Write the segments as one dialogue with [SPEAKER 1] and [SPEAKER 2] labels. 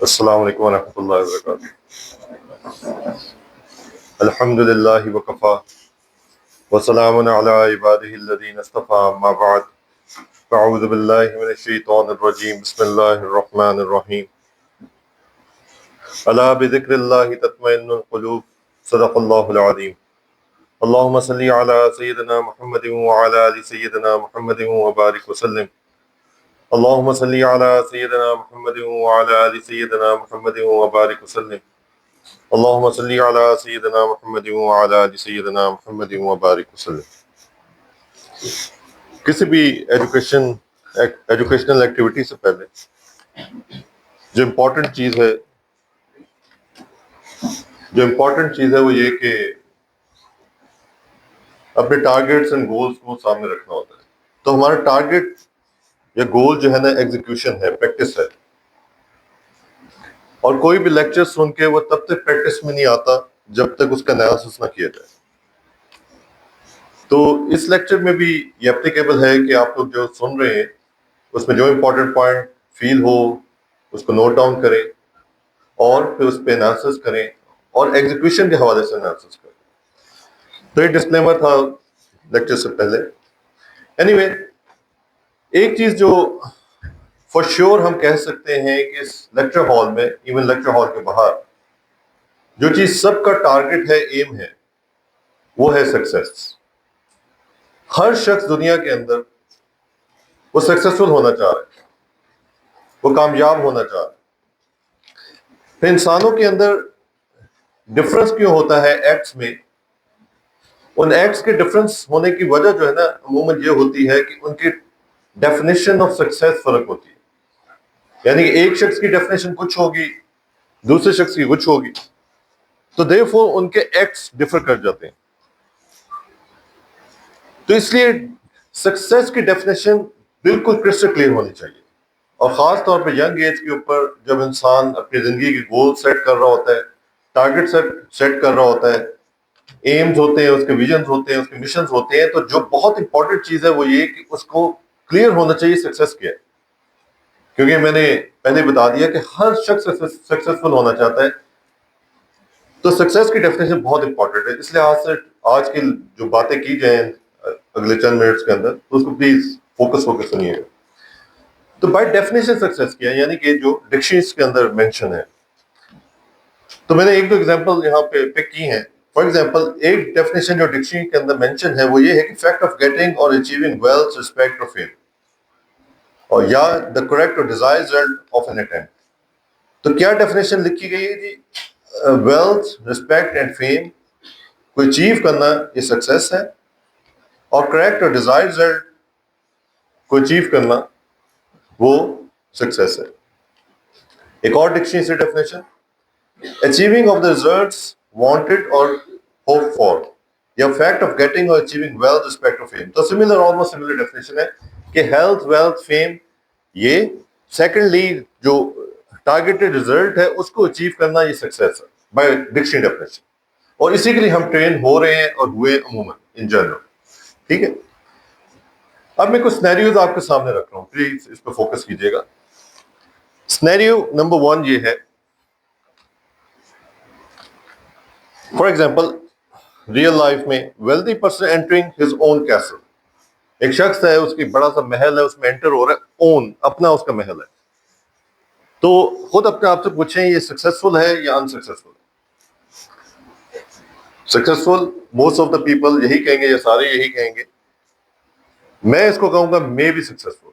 [SPEAKER 1] السلام علیکم ورحمۃ اللہ وبرکاتہ۔ الحمد للہ وکفا وسلام علی عبادہ الذین اصطفیٰ، اما بعد فاعوذ باللہ من الشیطان الرجیم، بسم اللہ الرحمن الرحیم۔ الا بذکر اللہ تطمئن القلوب، صدق اللہ العظیم۔ اللہم صلی علی سیدنا محمد وعلی آل سیدنا محمد وبارک وسلم۔ اللہم صلی علی سیدنا محمد وعلی آل سیدنا محمد وبارک وسلم۔ اللہم صلی علی سیدنا محمد وعلی آل سیدنا محمد وبارک وسلم۔ کسی بھی ایجوکیشنل ایکٹیویٹی سے پہلے جو امپورٹنٹ چیز ہے وہ یہ کہ اپنے ٹارگیٹس اینڈ گولز کو سامنے رکھنا ہوتا ہے۔ تو ہمارا ٹارگیٹ یا گول جو ہے نا ایگزیکیوشن ہے، پریکٹس ہے، اور کوئی بھی لیکچر سن کے وہ تب تک پریکٹس میں نہیں آتا جب تک اس کا انالیسس نہ کیا جائے۔ تو اس لیکچر میں بھی یہ اپلیکیبل ہے کہ آپ لوگ جو سن رہے ہیں اس میں جو امپورٹنٹ پوائنٹ فیل ہو اس کو نوٹ ڈاؤن کریں اور پھر اس پہ انالیسس کریں اور ایگزیکیوشن کے حوالے سے انالیسس کریں۔ تو یہ ڈسکلیمر تھا لیکچر سے پہلے۔ اینی ایک چیز جو فار شیور ہم کہہ سکتے ہیں کہ اس لیکچر ہال میں، ایون لیکچر ہال کے باہر، جو چیز سب کا ٹارگٹ ہے، ایم ہے، وہ ہے سکسیس۔ ہر شخص دنیا کے اندر وہ سکسیسفل ہونا چاہ رہا ہے، وہ کامیاب ہونا چاہ رہا ہے۔ پھر انسانوں کے اندر ڈفرنس کیوں ہوتا ہے ایکٹس میں؟ ان ایکٹس کے ڈفرنس ہونے کی وجہ جو ہے نا عموماً یہ ہوتی ہے کہ ان کی ڈیفینیشن آف سکسیس فرق ہوتی ہے۔ یعنی ایک شخص کی ڈیفینیشن کچھ ہوگی، دوسرے شخص کی کچھ ہوگی، تو therefore ان کے ایکٹس ڈفر کر جاتے ہیں۔ تو اس لیے سکسیس کی ڈیفینیشن بالکل کرسٹل کلیئر ہونی چاہیے، اور خاص طور پہ ینگ ایج کے اوپر جب انسان اپنی زندگی کے گول سیٹ کر رہا ہوتا ہے، ٹارگٹ سیٹ کر رہا ہوتا ہے، ایمز ہوتے ہیں، اس کے ویژنز ہوتے ہیں، اس کے مشنز ہوتے ہیں، تو جو بہت امپورٹنٹ چیز ہے وہ یہ کہ اس کو کلیئر ہونا چاہیے سکسیس کیا ہے۔ کیونکہ میں نے پہلے بتا دیا کہ ہر شخص سکسیسفل ہونا چاہتا ہے، تو سکسیس کی ڈیفینیشن بہت امپورٹنٹ ہے۔ اس لیے آج کی جو باتیں کی جائیں اگلے چند منٹس کے اندر، تو اس کو پلیز فوکس ہو کے سنیے گا۔ تو بائی ڈیفینیشن سکسیس کیا ہے، یعنی کہ جو ڈکشنریز کے اندر مینشن ہے۔ تو میں نے ایک دو ایگزامپل یہاں پہ پک کی ہیں۔ فار ایگزامپل، ایک ڈیفینیشن جو ڈکشنری کے اندر مینشن ہے وہ یہ ہے کہ فیکٹ آف گیٹنگ اور اچیونگ ویلتھ، ریسپیکٹ اور فیم، اور یا دا کریکٹ اور desire result of an attempt. تو کیا ڈیفینیشن لکھی گئی ہے جی؟ ویلتھ، ریسپیکٹ اینڈ فیم کو اچیو کرنا یہ سکسیس ہے، اور کریکٹ اور ڈیزائر ریزلٹ کو اچیو کرنا وہ سکسیس ہے۔ ایک اور ڈکشنری سے definition, achieving of the results wanted اور ہوپ فار، یا فیکٹ آف گیٹنگ اور اچیونگ ویلتھ، ریسپیکٹ اور فیم۔ تو آلموسٹ سملر ڈیفینیشن ہے کہ ہیلتھ، ویلتھ، فیم، یہ سیکنڈلی جو ٹارگیٹڈ ریزلٹ ہے اس کو اچیو کرنا یہ سکسیس ہے بائی ڈکشنری ڈیفینیشن، اور اسی کے لیے ہم ٹرین ہو رہے ہیں اور ہوئے عموماً ان جنرل۔ ٹھیک ہے، اب میں کچھ سینیریوز آپ کے سامنے رکھ رہا ہوں، پلیز اس پہ فوکس کیجیے گا۔ سینیریو نمبر 1 یہ ہے، فار ایگزامپل ریئل لائف میں wealthy person entering his own castle. ایک شخص ہے، اس کی بڑا سا محل ہے، اس میں انٹر ہو رہا ہے، اون، اپنا اس کا محل ہے۔ تو خود اپنے آپ سے پوچھیں یہ سکسیسفل ہے یا unsuccessful? Successful most of the people یہی کہیں گے، یا سارے یہی کہیں گے۔ میں اس کو کہوں گا مے بی سکسیسفل۔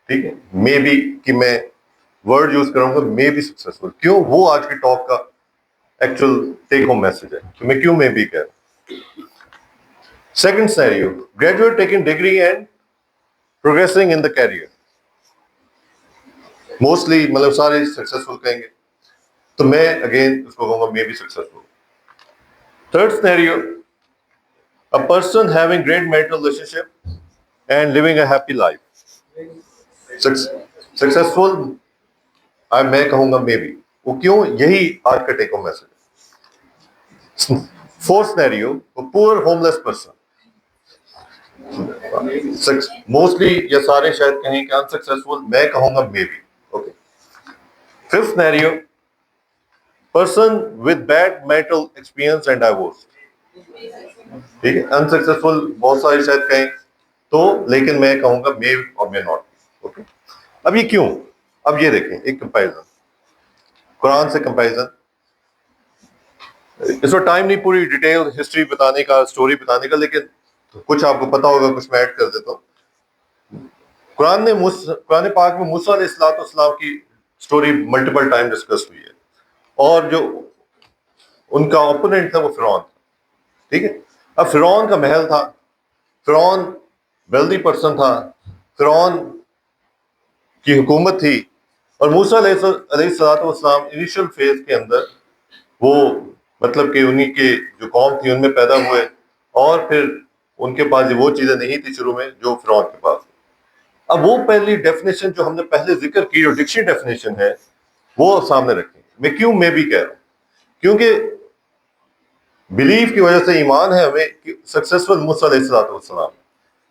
[SPEAKER 1] ٹھیک ہے، مے بی کہ میں ورڈ یوز کروں گا مے بی سکسیسفل۔ کیوں؟ وہ آج کی ٹاک کا ایکچوئل ٹیک ہوم میسج ہے کہ میں کیوں مے بی کہہ رہا ہوں۔ Second scenario, graduate taking degree and progressing in the career. Mostly مطلب سارے سکسیسفل کہیں گے، تو میں اگین اس کو کہوں گا may be successful. Third scenario, a person having great marital relationship and living a happy life۔ Successful میں کہوں گا مے بی، وہ کیوں؟ یہی آج کا ٹیک ہوم میسج ہے۔ Fourth scenario, poor homeless person. Mostly یا سارے شاید کہیں کہ انسکسیسفل، میں کہوں گا may be. Okay. Fifth scenario, person with bad marital experience and divorce. ٹھیک ہے, unsuccessful بہت سارے شاید کہیں تو, لیکن میں کہوں گا may اور may not. اوکے, اب یہ کیوں؟ اب یہ دیکھیں ایک کمپیریزن, قرآن سے کمپیریزن. اس وقت ٹائم نہیں پوری ڈیٹیل ہسٹری بتانے کا, اسٹوری بتانے کا, لیکن کچھ آپ کو پتا ہوگا, کچھ میں ایڈ کر دیتا ہوں. قرآن پاک میں موسیٰ علیہ السلام کی اسٹوری ملٹیپل ٹائم ڈسکس ہوئی ہے, اور جو ان کا اوپوننٹ تھا وہ فرعون تھا. ٹھیک ہے, اب فرعون کا محل تھا, فرعون ویلدی پرسن تھا, فرعون کی حکومت تھی, اور موسیٰ علیہ السلام انیشل فیز کے اندر وہ مطلب کہ انہی کے جو قوم تھی ان میں پیدا ہوئے, اور پھر ان کے پاس وہ چیزیں نہیں تھی شروع میں جو فرعون کے پاس. اب وہ پہلی ڈیفینیشن جو ہم نے پہلے ذکر کی, جو ڈکشنری ڈیفینیشن ہے, وہ سامنے رکھیں. میں کیوں میں بھی کہہ رہا ہوں, کیونکہ بلیف کی وجہ سے ایمان ہے ہمیں سکسیسفل موسیٰ علیہ السلام.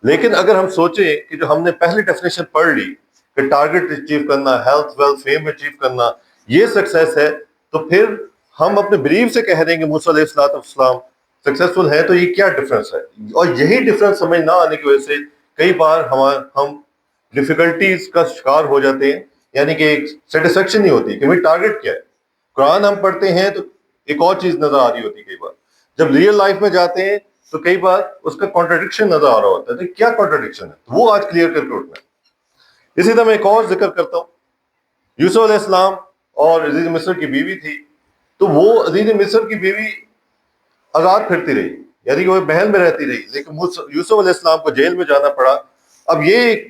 [SPEAKER 1] لیکن اگر ہم سوچیں کہ جو ہم نے پہلی ڈیفینیشن پڑھ لی کہ ٹارگٹ اچیو کرنا, ہیلتھ ویلتھ فیم اچیو کرنا, یہ سکسیس ہے, تو پھر ہم اپنے بلیف سے کہہ رہے ہیں کہ موسیٰ علیہ السلام سکسیسفل ہے, تو یہ کیا ڈفرینس ہے؟ اور یہی ڈفرینس سمجھ نہ آنے کی وجہ سے کئی بار ہم ڈیفیکلٹیز کا شکار ہو جاتے ہیں, یعنی کہ ایک سیٹسفیکشن نہیں ہوتی کہ بھائی ٹارگٹ کیا ہے. قرآن ہم پڑھتے ہیں تو ایک اور چیز نظر آ رہی ہوتی ہے, کئی بار جب ریئل لائف میں جاتے ہیں تو کئی بار اس کا کانٹرڈکشن نظر آ رہا ہوتا ہے. تو کیا کانٹرڈکشن ہے, وہ آج کلیئر کر کے اٹھنا ہے. اسی طرح میں ایک اور ذکر کرتا ہوں, یوسف علیہ السلام اور عزیز مصر کی بیوی تھی, تو وہ عزیز مصر کی بیوی آزاد پھرتی رہی, یعنی کہ وہ محل میں رہتی رہی, لیکن یوسف علیہ السلام کو جیل میں جانا پڑا. اب یہ ایک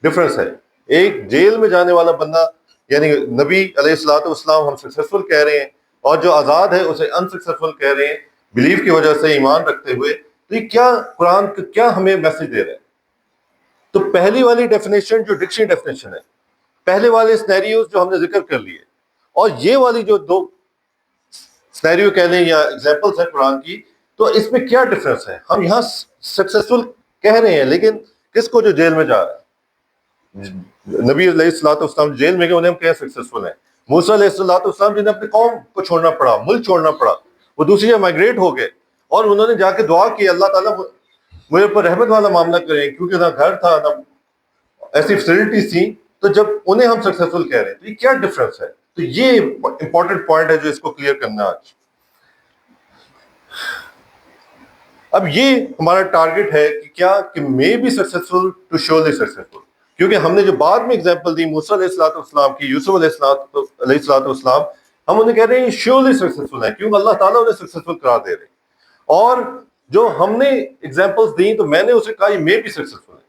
[SPEAKER 1] ڈفرنس ہے, ایک جیل میں جانے والا بندہ یعنی نبی علیہ السلام ہم سکسیسفل کہہ رہے ہیں, اور جو آزاد ہے اسے انسکسیسفل کہہ رہے ہیں بلیف کی وجہ سے, ایمان رکھتے ہوئے. تو یہ کیا قرآن کیا ہمیں میسج دے رہے ہیں؟ تو پہلی والی ڈیفینیشن جو ڈکشنری ڈیفینیشن ہے, پہلے والے سینیریوز جو ہم نے ذکر کر لیے, اور یہ والی جو دو سینیریو کہہ لیں یا ایگزامپلس ہیں قرآن کی, تو اس میں کیا ڈفرینس ہے؟ ہم یہاں سکسیسفل کہہ رہے ہیں, لیکن کس کو جو جیل میں جا رہا ہے؟ نبی علیہ السلام جیل میں گئے, انہیں ہم کیا سکسیسفل ہیں؟ موسیٰ علیہ السلام جنہیں اپنی قوم کو چھوڑنا پڑا, ملک چھوڑنا پڑا, وہ دوسری جگہ مائگریٹ ہو گئے, اور انہوں نے جا کے دعا کی اللہ تعالیٰ مجھے اوپر رحمت والا معاملہ کریں, کیونکہ نہ گھر تھا نہ ایسی فیسلٹیز تھیں. تو جب انہیں ہم سکسیسفل کہہ رہے ہیں تو یہ کیا ڈفرینس ہے؟ تو یہ امپورٹنٹ پوائنٹ ہے جو اس کو کلیئر کرنا ہے آج. اب یہ ہمارا ٹارگٹ ہے کہ کیا کہ میں بھی سکسیسفل ٹو شورلی سکسیسفل, کیونکہ ہم نے جو بعد میں اگزامپل دی موسیٰ علیہ السلام کی, یوسف علیہ السلام, ہم انہیں کہہ رہے ہیں شیورلی سکسیسفل ہیں, کیونکہ اللہ تعالیٰ انہیں سکسیسفل قرار دے رہے ہیں. اور جو ہم نے اگزامپلس دیں تو میں نے اسے کہا یہ میں بھی سکسیسفل ہے.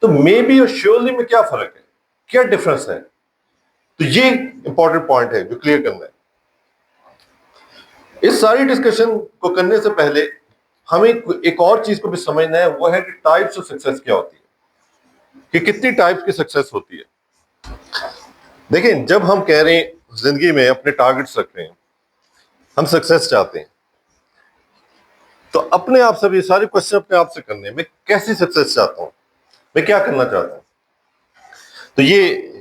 [SPEAKER 1] تو میں بھی اور شیورلی میں کیا فرق ہے, کیا ڈفرنس ہے؟ تو یہ امپورٹنٹ پوائنٹ ہے جو کلیئر کرنا ہے. اس ساری ڈسکشن کو کرنے سے پہلے ہمیں ایک اور چیز کو بھی سمجھنا ہے, وہ ہے کہ ٹائپس آف سکسیس کیا ہوتی ہے, کہ کتنی ٹائپس کی سکسیس ہوتی ہے. دیکھیں, جب ہم کہہ رہے ہیں زندگی میں اپنے ٹارگٹس رکھ رہے ہیں, ہم سکسیس چاہتے ہیں, تو اپنے آپ سے بھی سارے کوشچن اپنے آپ سے کرنے ہیں, میں کیسی سکسیس چاہتا ہوں, میں کیا کرنا چاہتا ہوں. تو یہ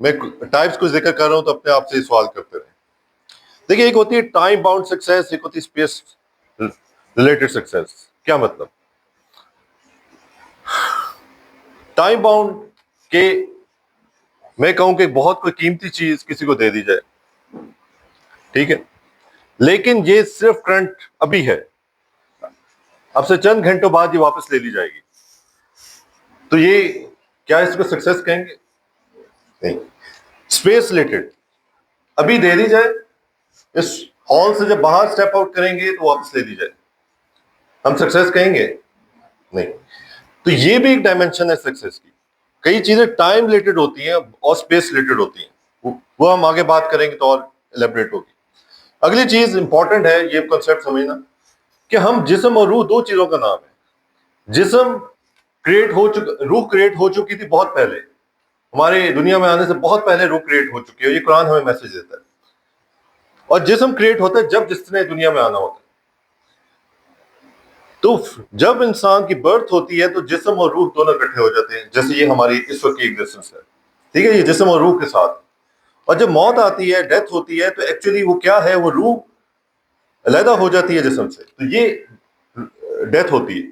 [SPEAKER 1] میں ٹائپس کو ذکر کر رہا ہوں تو اپنے آپ سے یہ سوال کرتے رہیں. دیکھیں, ایک ہوتی ہے ٹائم باؤنڈ سکسیس, ایک ہوتی ہے اسپیس ریلیٹڈ سکسیس. کیا مطلب؟ ٹائم باؤنڈ کہ میں کہوں کہ بہت کوئی قیمتی چیز کسی کو دے دی جائے, ٹھیک ہے, لیکن یہ صرف کرنٹ ابھی ہے, اب سے چند گھنٹوں بعد یہ واپس لے لی جائے گی, تو یہ کیا اس کو سکسیس کہیں گے؟ نہیں. اسپیس ریلیٹڈ, ابھی دے دی جائے, اس ہال سے جب باہر اسٹیپ آؤٹ کریں گے تو واپس لے لی جائے, ہم سکسیس کہیں گے؟ نہیں. تو یہ بھی ایک ڈائمینشن ہے سکسیس کی. کئی چیزیں ٹائم ریلیٹڈ ہوتی ہیں اور اسپیس ریلیٹڈ ہوتی ہیں, وہ ہم آگے بات کریں گے تو اور ایلیبریٹ ہوگی. اگلی چیز امپورٹنٹ ہے یہ کنسیپٹ سمجھنا کہ ہم جسم اور روح دو چیزوں کا نام ہے. جسم کریٹ ہو چکا, روح کریٹ ہو چکی تھی بہت پہلے, ہمارے دنیا میں آنے سے بہت پہلے روح کریٹ ہو چکی ہے, یہ قرآن ہمیں میسج دیتا ہے. اور جسم کریٹ ہوتا ہے جب جس نے دنیا میں آنا ہوتا ہے. تو جب انسان کی برتھ ہوتی ہے تو جسم اور روح دونوں اکٹھے ہو جاتے ہیں, جیسے یہ ہماری اس وقت کی ایگزسٹنس ہے, ٹھیک ہے, یہ جسم اور روح کے ساتھ. اور جب موت آتی ہے، ڈیتھ ہوتی ہے، تو ایکچولی وہ کیا ہے، وہ روح علیحدہ ہو جاتی ہے جسم سے، تو یہ ڈیتھ ہوتی ہے.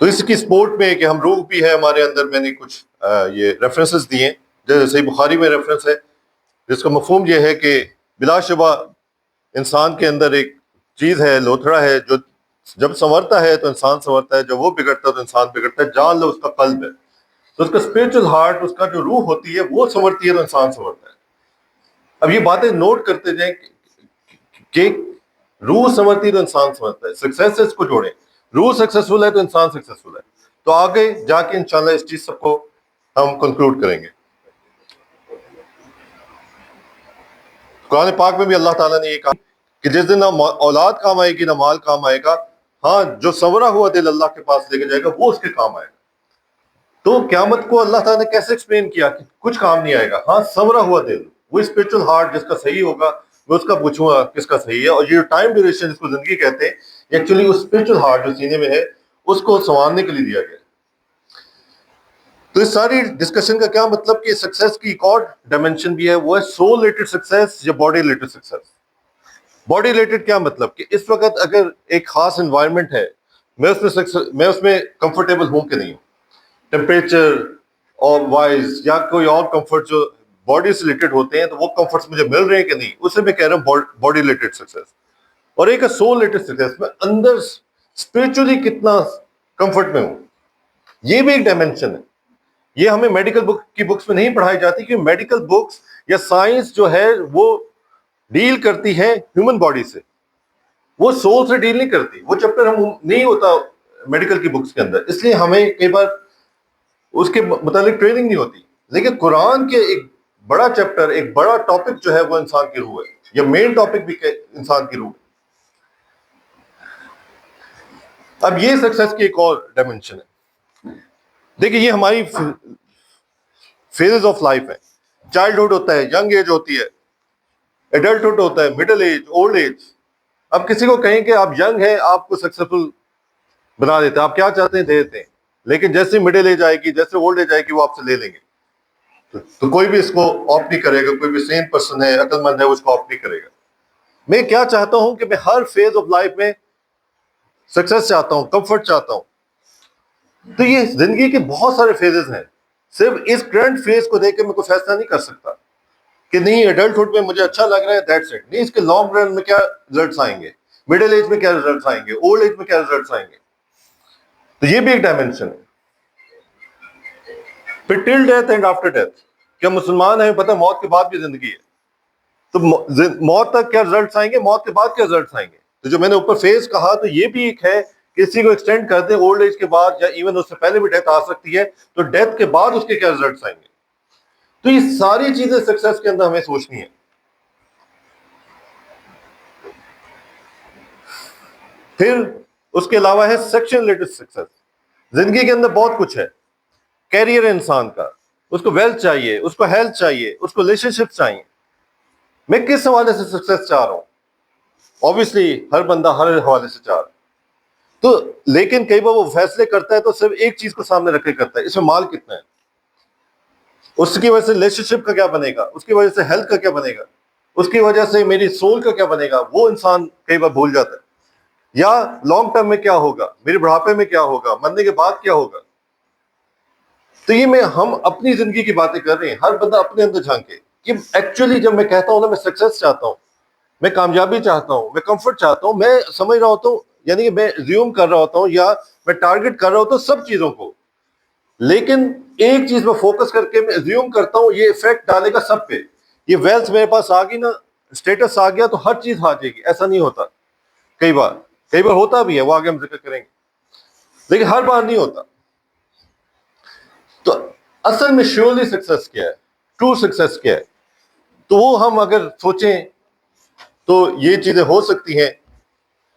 [SPEAKER 1] تو اس کی سپورٹ میں کہ ہم روح بھی ہے ہمارے اندر، میں نے کچھ یہ ریفرنسز دیے، جیسے صحیح بخاری میں ریفرنس ہے جس کا مفہوم یہ ہے کہ بلا شبہ انسان کے اندر ایک چیز ہے، لوتھڑا ہے، جو جب سنورتا ہے تو انسان سنورتا ہے، جب وہ بگڑتا ہے تو انسان بگڑتا ہے. جان لو اس کا قلب ہے، تو اس کا اسپرچل ہارٹ، اس کا جو روح ہوتی ہے وہ سنورتی ہے تو انسان سنورتا ہے. اب یہ باتیں نوٹ کرتے جائیں کہ روح سنورتی ہے تو انسان سنورتا ہے. سکسیس سے اس کو جوڑیں، روح سکسیسفل ہے تو انسان سکسیسفل ہے. تو آگے جا کے انشاءاللہ اس چیز سب کو ہم کنکلوڈ کریں گے. قرآن پاک میں بھی اللہ تعالیٰ نے یہ کہا کہ جس دن نہ اولاد کام آئے گی نہ مال کام آئے گا، ہاں جو سنورا ہوا دل اللہ کے پاس لے کے جائے گا وہ اس کے کام آئے گا. تو قیامت کو اللہ تعالیٰ نے کیسے ایکسپلین کیا کہ کچھ کام نہیں آئے گا، ہاں سنورا ہوا دل، وہ اسپرچل ہارٹ جس کا صحیح ہوگا میں اس کا پوچھوں گا کس کا صحیح ہے. اور یہ ٹائم ڈیوریشن جس کو زندگی کہتے ہیں، ایکچولی وہ اسپرچل ہارٹ جو سینے میں ہے اس کو سنوارنے کے لیے دیا گیا. تو اس ساری ڈسکشن کا کیا مطلب کہ سکسیس کی ایک اور ڈائمینشن بھی ہے، وہ ہے سول ریلیٹڈ سکسیس یا body related success. Body related کیا مطلب کہ اس وقت اگر ایک خاص انوائرمنٹ ہے، میں اس میں کمفرٹیبل ہوں کہ نہیں ہوں، ٹیمپریچر اور وائز یا کوئی اور کمفرٹ جو باڈی سے ریلیٹڈ ہوتے ہیں، تو وہ کمفرٹس مجھے مل رہے ہیں کہ نہیں، اسے میں کہہ رہا ہوں باڈی ریلیٹڈ سکسیس. اور ایک ہے سول ریلیٹڈ سکسیس، میں اندر اسپرچولی کتنا کمفرٹ میں ہوں. یہ بھی ایک ڈائمینشن ہے. یہ ہمیں میڈیکل بک کی بکس میں نہیں پڑھائی جاتی، کہ میڈیکل بکس یا سائنس جو ہے وہ ڈیل کرتی ہے ہیومن باڈی سے، وہ سول سے ڈیل نہیں کرتی. وہ چیپٹر ہم نہیں ہوتا میڈیکل کی بکس کے اندر، اس لیے ہمیں کئی بار اس کے متعلق ٹریننگ نہیں ہوتی. لیکن قرآن کے ایک بڑا چیپٹر، ایک بڑا ٹاپک جو ہے وہ انسان کی روح ہے، یا مین ٹاپک بھی کہ انسان کی روح ہے. اب یہ سکسیس کی ایک اور ڈائمینشن ہے. دیکھیے یہ ہماری فیزز آف لائف ہے. چائلڈہڈ ہوتا ہے، ینگ ایج ہوتی ہے، ایڈلٹہڈ ہوتا ہے، مڈل ایج، اولڈ ایج. اب کسی کو کہیں کہ آپ ینگ ہیں، آپ کو سکسیسفل بنا دیتے ہیں، آپ کیا چاہتے ہیں دے دیتے ہیں. لیکن جیسے مڈل ایج آئے گی، جیسے اولڈ ایج آئے گی، وہ آپ سے لے لیں گے. تو کوئی بھی اس کو آپٹ نہیں کرے گا، کوئی بھی سین پرسن ہے، عقل مند ہے، وہ اس کو آپٹ نہیں کرے گا. میں کیا چاہتا ہوں کہ میں ہر فیز آف لائف میں سکسیس چاہتا ہوں، کمفرٹ چاہتا ہوں. تو یہ زندگی کے بہت سارے فیزز ہیں. صرف اس کرنٹ فیز کو دیکھ کے میں کوئی فیصلہ نہیں کر سکتا کہ نہیں ایڈلٹہڈ میں مجھے اچھا لگ رہا ہے، دیٹس اٹ. نہیں، اس کے لانگ رن میں کیا رزلٹس آئیں گے، مڈل ایج میں کیا رزلٹس آئیں گے، اولڈ ایج میں کیا رزلٹس آئیں گے. تو یہ بھی ایک ڈائمینشن ہے. پھر ٹل ڈیتھ اینڈ آفٹر ڈیتھ، کیا مسلمان ہیں پتہ موت کے بعد بھی زندگی ہے. تو موت تک کیا رزلٹس آئیں گے، موت کے بعد کیا رزلٹس آئیں گے. تو جو میں نے اوپر فیز کہا، تو یہ بھی ایک ہے کہ اسی کو ایکسٹینڈ کرتے ہیں اولڈ ایج کے بعد، یا ایون اس سے پہلے بھی ڈیتھ آ سکتی ہے، تو ڈیتھ کے بعد اس کے کیا رزلٹس آئیں گے. تو یہ ساری چیزیں سکسیس کے اندر ہمیں سوچنی ہے. پھر اس کے علاوہ ہے سیکشن ریلیٹڈ سکسیس. زندگی کے اندر بہت کچھ ہے. کیریئر ہے انسان کا، اس کو ویلتھ چاہیے، اس کو ہیلتھ چاہیے، اس کو ریلیشن شپ چاہیے. میں کس حوالے سے سکسیس چاہ رہا ہوں؟ اوبیسلی ہر بندہ ہر حوالے سے چاہ رہا ہے. تو لیکن کئی بار وہ فیصلے کرتا ہے تو صرف ایک چیز کو سامنے رکھ کے کرتا ہے، اس میں مال کتنا ہے، اس کی وجہ سے ریلیشن شپ کا کیا بنے گا، اس کی وجہ سے ہیلتھ کا کیا بنے گا، اس کی وجہ سے میری سول کا کیا بنے گا، وہ انسان کئی بار بھول جاتا ہے. یا لانگ ٹرم میں کیا ہوگا، میرے بڑھاپے میں کیا ہوگا، مرنے کے بعد کیا ہوگا. تو یہ ہم اپنی زندگی کی باتیں کر رہے ہیں، ہر بندہ اپنے اندر جھانکے کہ ایکچولی جب میں کہتا ہوں نا میں سکسیس چاہتا ہوں، میں کامیابی چاہتا ہوں، میں کمفرٹ چاہتا ہوں، میں سمجھ رہا ہوتا ہوں، یعنی کہ میں زیوم کر رہا ہوتا ہوں یا میں ٹارگٹ کر رہا ہوتا ہوں سب چیزوں کو. لیکن ایک چیز میں فوکس کر کے میں زیوم کرتا ہوں، یہ افیکٹ ڈالے گا سب پہ. یہ ویلتھ میرے پاس آ گئی نا، اسٹیٹس آ گیا، تو ہر چیز آ جائے گی. ایسا نہیں ہوتا. کئی بار ہوتا بھی ہے، وہ آگے ہم ذکر کریں گے، لیکن ہر بار نہیں ہوتا. تو اصل میں شیورلی سکسیس کیا ہے، ٹرو سکسیس کیا ہے؟ تو وہ ہم اگر سوچیں تو یہ چیزیں ہو سکتی ہیں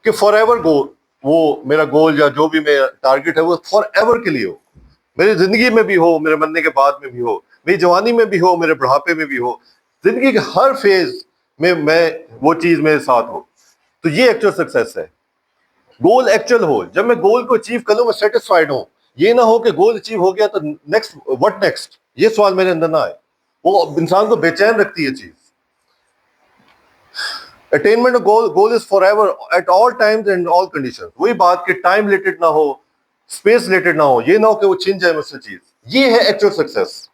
[SPEAKER 1] کہ فار ایور گول، وہ میرا گول یا جو بھی میرا ٹارگٹ ہے وہ فار ایور کے لیے ہو، میری زندگی میں بھی ہو، میرے مرنے کے بعد میں بھی ہو، میری جوانی میں بھی ہو، میرے بڑھاپے میں بھی ہو، زندگی کے ہر فیز میں وہ چیز میرے ساتھ ہو. تو یہ ایکچوئل سکسیس ہے. گول ایکچوئل ہو، جب میں گول کو اچیو کر لوں میں سیٹسفائیڈ ہوں. یہ نہ ہو کہ گول اچیو ہو گیا تو نیکسٹ وٹ نیکسٹ، یہ سوال میرے اندر نہ آئے. وہ انسان کو بے چین رکھتی ہے چیز. Attainment goal is forever at all times and all condition. وہی بات کہ ٹائم ریلیٹڈ نہ ہو, اسپیس ریلیٹڈ نہ ہو, یہ نہ ہو کہ وہ چھن جائے مجھ سے چیز. یہ ہے actual success.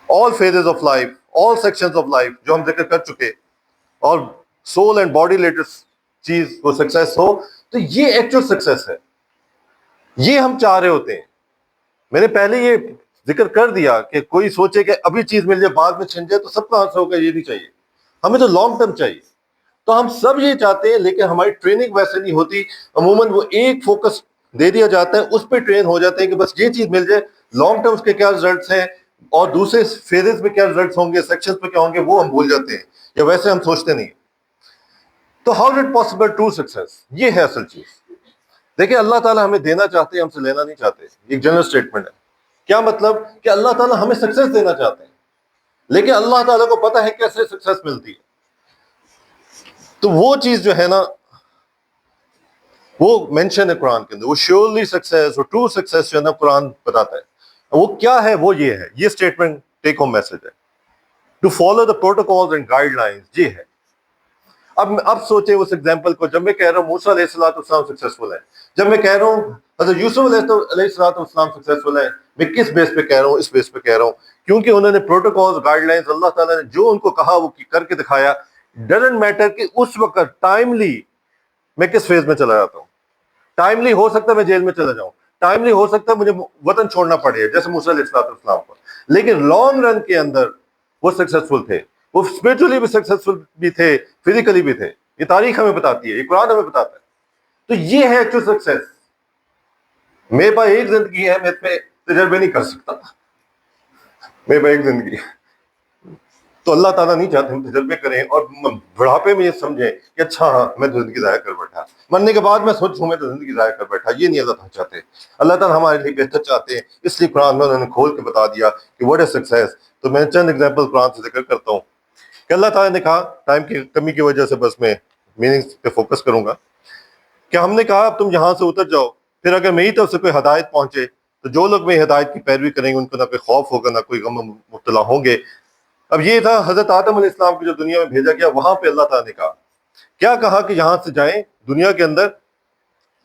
[SPEAKER 1] All phases of life, all sections of life جو ہم ذکر کر چکے, اور سول اینڈ باڈی ریلیٹڈ چیز وہ سکسیس ہو, تو یہ ایکچوئل سکسیس ہے. یہ ہم چاہ رہے ہوتے ہیں. میں نے پہلے یہ ذکر کر دیا کہ کوئی سوچے کہ ابھی چیز مل جائے بعد میں چھن جائے تو سب کا آنسر ہوگا یہ نہیں چاہیے. ہمیں تو لانگ ٹرم چاہیے. تو ہم سب یہ چاہتے ہیں, لیکن ہماری ٹریننگ ویسے نہیں ہوتی. عموماً وہ ایک فوکس دے دیا جاتا ہے, اس پہ ٹرین ہو جاتے ہیں کہ بس یہ چیز مل جائے. لانگ ٹرم کے کیا ریزلٹس ہیں اور دوسرے فیزز میں کیا ریزلٹس ہوں گے, سیکشنز پہ کیا ہوں گے, وہ ہم بھول جاتے ہیں, یا ویسے ہم سوچتے نہیں. تو how is it possible to success, یہ ہے اصل چیز. دیکھیں اللہ تعالیٰ ہمیں دینا چاہتے ہیں, ہم سے لینا نہیں چاہتے. ایک جنرل اسٹیٹمنٹ ہے. کیا مطلب کہ اللہ تعالیٰ ہمیں سکسیس دینا چاہتے ہیں, لیکن اللہ تعالیٰ کو پتہ ہے کیسے سکسیس ملتی ہے. تو وہ چیز جو ہے نا, وہ مینشن ہے قرآن کے اندر. وہ شیورلی سکسیس, وہ ٹرو سکسیس جو ہے نا قرآن بتاتا ہے. وہ کیا ہے, وہ یہ ہے. یہ اسٹیٹمنٹ ٹیک ہوم میسج ہے. To follow the protocols and guidelines, یہ ہے. اب سوچیں اس ایگزامپل کو. جب میں کہہ رہا ہوں موسیٰ علیہ السلام سکسیسفل ہے, جب میں کہہ رہا ہوں حضرت یوسف علیہ السلام سکسیسفل ہے, میں کس بیس پہ کہہ رہا ہوں؟ اس بیس پہ کہہ رہا ہوں کیونکہ انہوں نے پروٹوکالز, گائیڈ لائنز, اللہ تعالیٰ نے جو ان کو کہا وہ کر کے دکھایا. ڈزنٹ میٹر کہ اس وقت ٹائملی میں کس فیز میں چلا جاتا ہوں. ٹائملی ہو سکتا ہے میں جیل میں چلا جاؤں, ٹائملی ہو سکتا ہے مجھے وطن چھوڑنا پڑے جیسے موسیٰ علیہ السلام کو, لیکن لانگ رن کے اندر وہ سکسیسفل تھے. وہ اسپرچولی بھی سکسیسفل بھی تھے, فزیکلی بھی تھے. یہ تاریخ ہمیں بتاتی ہے, یہ قرآن ہمیں بتاتا ہے. تو یہ ہے ایکچوئل سکسیس. میرے پاس ایک زندگی ہے, میں پہ تجربے نہیں کر سکتا. میرے پاس ایک زندگی ہے, تو اللہ تعالیٰ نہیں چاہتے ہم تجربے کریں اور بڑھاپے میں یہ سمجھیں کہ اچھا ہاں میں تو زندگی ضائع کر بیٹھا, مرنے کے بعد میں سوچوں میں تو زندگی ضائع کر بیٹھا. یہ نہیں اللہ تعالیٰ چاہتے. اللہ تعالیٰ ہمارے لیے بہتر چاہتے ہیں. اس لیے قرآن میں انہوں نے کھول کے بتا دیا کہ واٹ از سکسیس. تو میں چند ایگزامپل قرآن سے ذکر کرتا ہوں کہ اللہ تعالیٰ نے کہا, ٹائم کی کمی کی وجہ سے بس میں میننگ پہ فوکس کروں گا, کہ ہم نے کہا اب تم یہاں سے اتر جاؤ, پھر اگر میری طرف سے کوئی ہدایت پہنچے تو جو لوگ میری ہدایت کی پیروی کریں گے ان کو نہ کوئی خوف ہوگا, نہ کوئی غم مبتلا ہوں گے. اب یہ تھا حضرت آدم علیہ السلام کو جو دنیا میں بھیجا گیا, وہاں پہ اللہ تعالیٰ نے کہا, کیا کہا کہ یہاں سے جائیں دنیا کے اندر.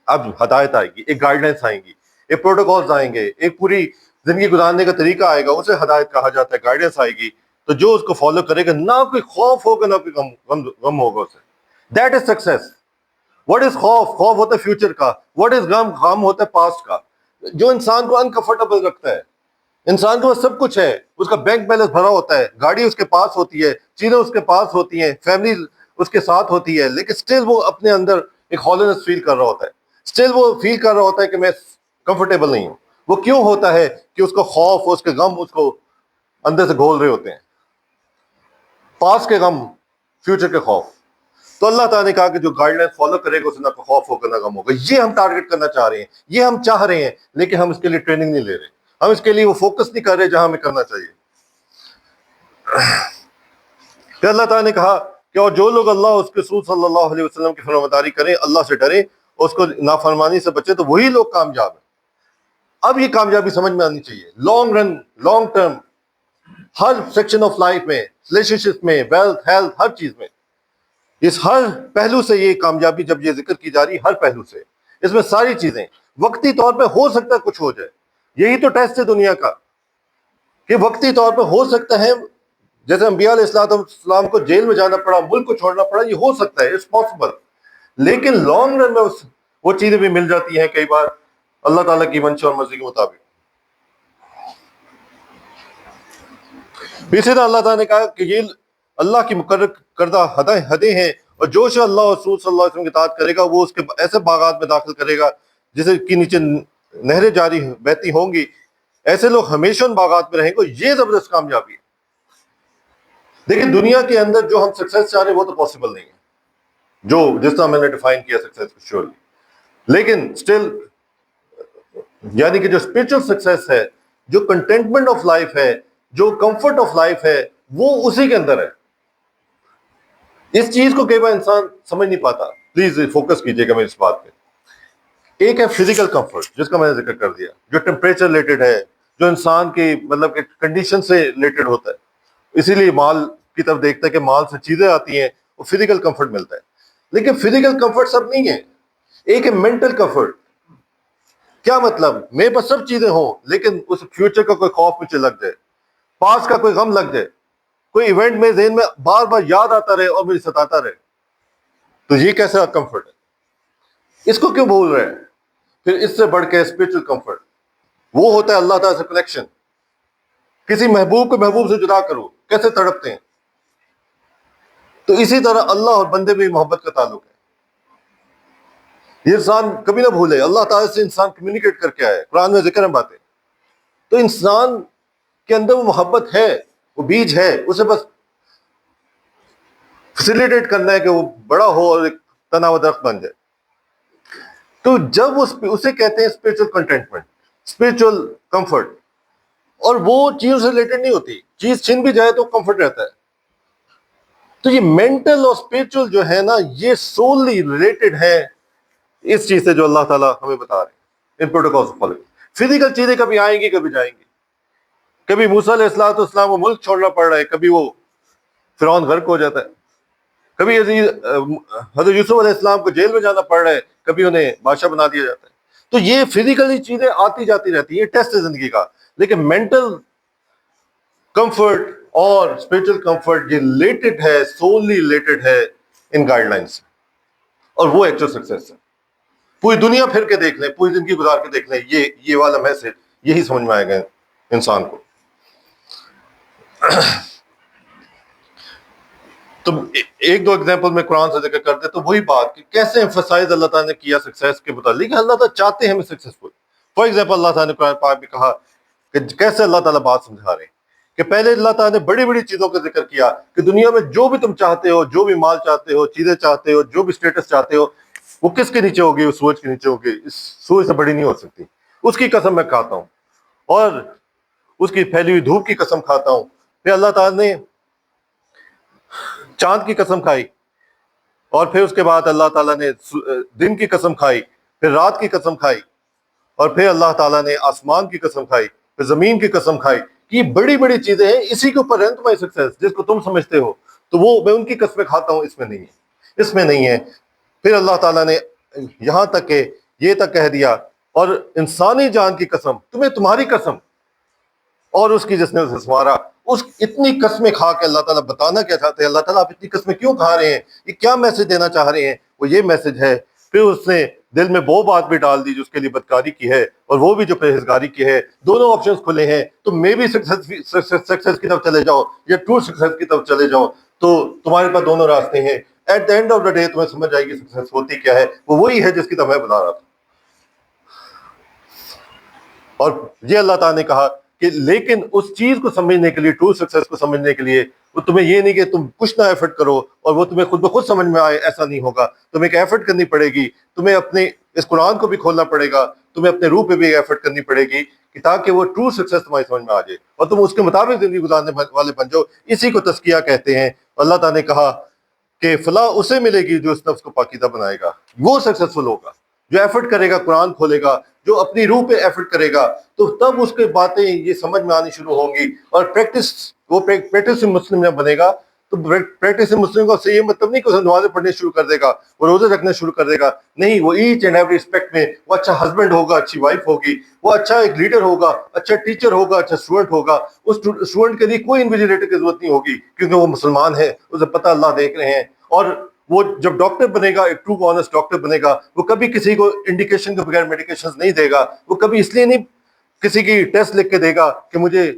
[SPEAKER 1] اب ہدایت آئے گی, ایک گائیڈ لائنس آئیں گی, ایک پروٹوکالز آئیں گے, ایک پوری زندگی گزارنے کا طریقہ آئے گا, اسے ہدایت کہا جاتا ہے, گائیڈنس آئے گی. تو جو اس کو فالو کرے گا نہ کوئی خوف ہوگا, نہ کوئی غم ہوگا اسے. That is success. What is خوف؟ خوف ہوتا ہے فیوچر کا. واٹ از غم؟ غم ہوتا ہے پاسٹ کا, جو انسان کو انکمفرٹیبل رکھتا ہے. انسان کے پاس سب کچھ ہے, اس کا بینک بیلنس بھرا ہوتا ہے, گاڑی اس کے پاس ہوتی ہے, چیزیں اس کے پاس ہوتی ہیں, فیملی اس کے ساتھ ہوتی ہے, لیکن اسٹل وہ اپنے اندر ایک ہالینس فیل کر رہا ہوتا ہے. اسٹل وہ فیل کر رہا ہوتا ہے کہ میں کمفرٹیبل نہیں ہوں. وہ کیوں ہوتا ہے؟ کہ اس کا خوف, اس کے غم اس کو اندر سے گھول رہے ہوتے ہیں. پاس کے غم, فیوچر کے خوف. تو اللہ تعالیٰ نے کہا کہ جو گائیڈ لائن فالو کرے گا اسے نہ خوف ہوگا نہ غم ہوگا. یہ ہم ٹارگٹ کرنا چاہ رہے ہیں, یہ ہم چاہ رہے ہیں, لیکن ہم اس کے لیے ٹریننگ نہیں لے رہے, ہم اس کے لیے وہ فوکس نہیں کر رہے جہاں ہمیں کرنا چاہیے. پھر اللہ تعالیٰ نے کہا کہ اور جو لوگ اللہ اور اس کے رسول صلی اللہ علیہ وسلم کی فرمانبرداری کریں, اللہ سے ڈریں, اس کو نافرمانی سے بچے, تو وہی لوگ کامیاب ہیں. اب یہ کامیابی سمجھ میں آنی چاہیے. Long run, long term, Hare section of life میں, ریلیشن شپ میں, ویلتھ, ہیلتھ, ہر چیز میں, اس ہر پہلو سے یہ کامیابی جب یہ ذکر کی جا رہی, ہر پہلو سے, اس میں ساری چیزیں. وقتی طور پہ ہو سکتا ہے کچھ ہو جائے, یہی تو ٹیسٹ ہے دنیا کا, کہ وقتی طور پہ ہو سکتا ہے, جیسے انبیاء علیہ السلام کو جیل میں جانا پڑا, ملک کو چھوڑنا پڑا, یہ ہو سکتا ہے, اٹس پاسبل. لیکن لانگ رن میں وہ چیزیں بھی مل جاتی ہیں کئی بار اللہ تعالیٰ کی منشا اور مرضی کے مطابق. اسی طرح اللہ تعالیٰ نے کہا کہ یہ اللہ کی مقرر کردہ حدیں ہیں, اور جو شخص اللہ اور رسول صلی اللہ علیہ وسلم کی اطاعت کرے گا وہ اس کے ایسے باغات میں داخل کرے گا جسے کی نیچے نہریں جاری بہتی ہوں گی. ایسے لوگ ہمیشہ ان باغات میں رہیں گے. یہ زبردست کامیابی ہے. لیکن دنیا کے اندر جو ہم سکسیس چاہ رہے ہیں وہ تو پاسبل نہیں ہے, جو جس طرح میں نے ڈیفائن کیا سکسیس کو شیورلی. لیکن اسٹل یعنی کہ جو اسپرچل سکسیس ہے, جو کنٹینٹمنٹ آف لائف ہے, جو کمفرٹ آف لائف ہے, وہ اسی کے اندر ہے. اس چیز کو کئی بار انسان سمجھ نہیں پاتا. پلیز فوکس کیجیے گا میری اس بات پہ. ایک ہے فزیکل کمفرٹ جس کا میں نے ذکر کر دیا, جو ٹیمپریچر ریلیٹڈ ہے, جو انسان کی مطلب کہ کنڈیشن سے ریلیٹڈ ہوتا ہے. اسی لیے مال کی طرف دیکھتا ہے کہ مال سے چیزیں آتی ہیں، وہ فزیکل کمفرٹ ملتا ہے. لیکن فزیکل کمفرٹ سب نہیں ہے، ایک ہے مینٹل کمفرٹ. کیا مطلب؟ میرے پاس سب چیزیں ہوں لیکن اس فیوچر کا کوئی خوف مجھے لگ جائے، پاس کا کوئی غم لگ جائے، کوئی ایونٹ میں ذہن میں بار بار یاد آتا رہے اور مجھے ستاتا رہے، تو یہ کیسا کمفرٹ ہے؟ اس کو کیوں بھول رہے ہیں؟ پھر اس سے بڑھ کے اسپرچل کمفرٹ وہ ہوتا ہے اللہ تعالیٰ سے کنیکشن. کسی محبوب کو محبوب سے جدا کرو، کیسے تڑپتے ہیں. تو اسی طرح اللہ اور بندے میں محبت کا تعلق ہے. یہ انسان کبھی نہ بھولے اللہ تعالیٰ سے انسان کمیونیکیٹ کر کے آئے، قرآن میں ذکر ہے باتیں. تو انسان کے اندر وہ محبت ہے، وہ بیج ہے، اسے بس فیسیلیٹیٹ کرنا ہے کہ وہ بڑا ہو اور ایک تنا ہوا درخت بن جائے. تو جب اسے کہتے ہیں اسپرچل کنٹینٹمنٹ، اسپرچل کمفرٹ. اور وہ چیزوں سے ریلیٹڈ نہیں ہوتی، چیز چھن بھی جائے تو کمفرٹ رہتا ہے. تو یہ مینٹل اور اسپرچل جو ہے نا، یہ سوللی ریلیٹڈ ہے اس چیز سے جو اللہ تعالیٰ ہمیں بتا رہے ہیں ان پروٹوکالز فالو. فزیکل چیزیں کبھی آئیں گی کبھی جائیں گی. کبھی موسیٰ علیہ السلام کو ملک چھوڑنا پڑ رہا ہے، کبھی وہ فرعون غرق ہو جاتا ہے. کبھی حضرت یوسف علیہ السلام کو جیل میں جانا پڑ رہا ہے، کبھی انہیں بادشاہ بنا دیا جاتا ہے. تو یہ فزیکلی چیزیں آتی جاتی رہتی ہیں، ٹیسٹ ہے زندگی کا. لیکن مینٹل کمفرٹ اور اسپرچل کمفرٹ یہ ریلیٹڈ ہے، سوللی ریلیٹڈ ہے ان گائیڈ لائنس، اور وہ ایکچوئل سکسیس ہے. پوری دنیا پھر کے دیکھ لیں، پوری زندگی گزار کے دیکھ لیں، یہ والا میسج یہی سمجھ میں آئے گا انسان کو. تو ایک دو ایگزامپل میں قرآن سے ذکر کرتے تو وہی بات کہ کیسے ایمفسائز اللہ تعالیٰ نے کیا سکسیس کے متعلق. اللہ تعالیٰ چاہتے ہیں ہمیں سکسیسفل. فار ایگزامپل اللہ تعالیٰ نے قرآن پاک میں کہا کہ کیسے اللہ تعالیٰ بات سمجھا رہے ہیں کہ پہلے اللہ تعالیٰ نے بڑی بڑی چیزوں کا ذکر کیا کہ دنیا میں جو بھی تم چاہتے ہو، جو بھی مال چاہتے ہو، چیزیں چاہتے ہو، جو بھی اسٹیٹس چاہتے ہو، وہ کس کے نیچے ہوگی؟ اس سورج کے نیچے ہوگی. اس سورج سے بڑی نہیں ہو سکتی. اس کی قسم میں کھاتا ہوں اور اس کی پھیلی ہوئی دھوپ کی قسم کھاتا ہوں. پھر اللہ تعالیٰ نے چاند کی قسم کھائی، اور پھر اس کے بعد اللہ تعالیٰ نے دن کی قسم کھائی، پھر رات کی قسم کھائی، اور پھر اللہ تعالیٰ نے آسمان کی قسم کھائی، پھر زمین کی قسم کھائی. یہ بڑی بڑی چیزیں ہیں، اسی کے اوپر ہے تمہاری سکسیس جس کو تم سمجھتے ہو. تو وہ میں ان کی قسمیں کھاتا ہوں، اس میں نہیں ہے، اس میں نہیں ہے. پھر اللہ تعالیٰ نے یہاں تک کہ یہ تک کہہ دیا، اور انسانی جان کی قسم، تمہیں تمہاری قسم اور اس کی جس نے اسے سنوارا. اس اتنی قسمیں کھا کے اللہ تعالیٰ بتانا کیا چاہتے ہیں؟ اللہ تعالیٰ آپ اتنی قسمیں کیوں کھا رہے ہیں؟ یہ کیا میسج دینا چاہ رہے ہیں؟ وہ یہ میسج ہے. پھر اس نے دل میں وہ بات بھی ڈال دی جو اس کے لیے بدکاری کی ہے، اور وہ بھی جو پرہیزگاری کی ہے. دونوں آپشنز کھلے ہیں. تو میں بھی سکسیس کی طرف چلے جاؤ یا ٹرو سکسیس کی طرف چلے جاؤ. تو تمہارے پاس دونوں راستے ہیں. At the end of the day تمہیں سمجھ آئے گی سکسیس ہوتی کیا ہے. وہ وہی ہے جس کی طرف میں بتا رہا تھا. اور یہ اللہ تعالیٰ نے کہا کہ لیکن اس چیز کو سمجھنے کے لیے، ٹرو سکسیس کو سمجھنے کے لیے، وہ تمہیں یہ نہیں کہ تم کچھ نہ ایفرٹ کرو اور وہ تمہیں خود بخود سمجھ میں آئے، ایسا نہیں ہوگا. تمہیں ایک ایفرٹ کرنی پڑے گی. تمہیں اپنے اس قرآن کو بھی کھولنا پڑے گا، تمہیں اپنے روح پہ بھی ایفرٹ کرنی پڑے گی کہ تاکہ وہ ٹرو سکسیس تمہاری سمجھ میں آ جائے اور تم اس کے مطابق زندگی گزارنے والے بن جاؤ. اسی کو تزکیہ کہتے ہیں. اللہ تعالیٰ نے کہا کہ فلاح اسے ملے گی جو اس نفس کو پاکیزہ بنائے گا، وہ سکسیسفل ہوگا. جو ایفرٹ کرے گا، قرآن کھولے گا، جو اپنی روح پہ ایفرٹ کرے گا، تو تب اس کے باتیں یہ سمجھ میں آنی شروع ہوں گی. اور پریکٹس مسلم جب بنے گا تو پریکٹس مسلم کا سے یہ مطلب نہیں کہ اسے نمازیں پڑھنے شروع کر دے گا، وہ روزے رکھنے شروع کر دے گا. نہیں، وہ ایچ اینڈ ایوری اسپیکٹ میں وہ اچھا ہسبینڈ ہوگا، اچھی وائف ہوگی، وہ اچھا ایک لیڈر ہوگا، اچھا ٹیچر ہوگا، اچھا اسٹوڈنٹ ہوگا. اس اسٹوڈنٹ کے لیے کوئی انویجیلیٹر کی ضرورت نہیں ہوگی کیونکہ وہ مسلمان ہے، اسے پتہ اللہ دیکھ رہے ہیں. اور وہ جب ڈاکٹر بنے گا، ایک ٹرو آنیسٹ ڈاکٹر بنے گا، وہ کبھی کسی کو انڈیکیشن کے بغیر میڈیکیشنز نہیں دے گا. وہ کبھی اس لیے نہیں کسی کی ٹیسٹ لکھ کے دے گا کہ مجھے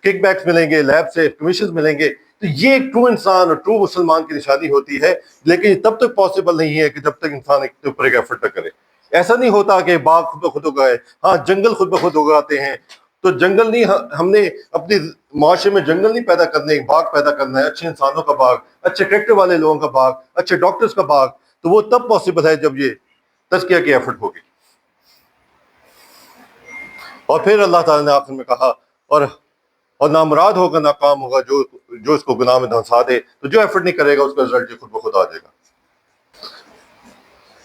[SPEAKER 1] کک بیکس ملیں گے، لیب سے کمیشنز ملیں گے. تو یہ ایک ٹرو انسان اور ٹرو مسلمان کی نشانی ہوتی ہے. لیکن یہ تب تک پاسبل نہیں ہے کہ جب تک انسان ایک اوپر ایک ایفرٹ نہ کرے. ایسا نہیں ہوتا کہ باغ خود بخود اگائے. ہاں، جنگل خود بخود اگاتے ہیں. تو جنگل نہیں، ہم نے اپنی معاشرے میں جنگل نہیں پیدا کرنے، باغ پیدا کرنا ہے، اچھے انسانوں کا باغ، اچھے کریکٹر والے لوگوں کا باغ، اچھے ڈاکٹرز کا باغ. تو وہ تب پاسبل ہے جب یہ تزکیہ کی ایفرٹ ہوگی. اور پھر اللہ تعالیٰ نے آخر میں کہا اور نامراد ہوگا، ناکام ہوگا جو اس کو گناہ میں دھنسا دے. تو جو ایفرٹ نہیں کرے گا اس کا رزلٹ خود بخود آ جائے گا.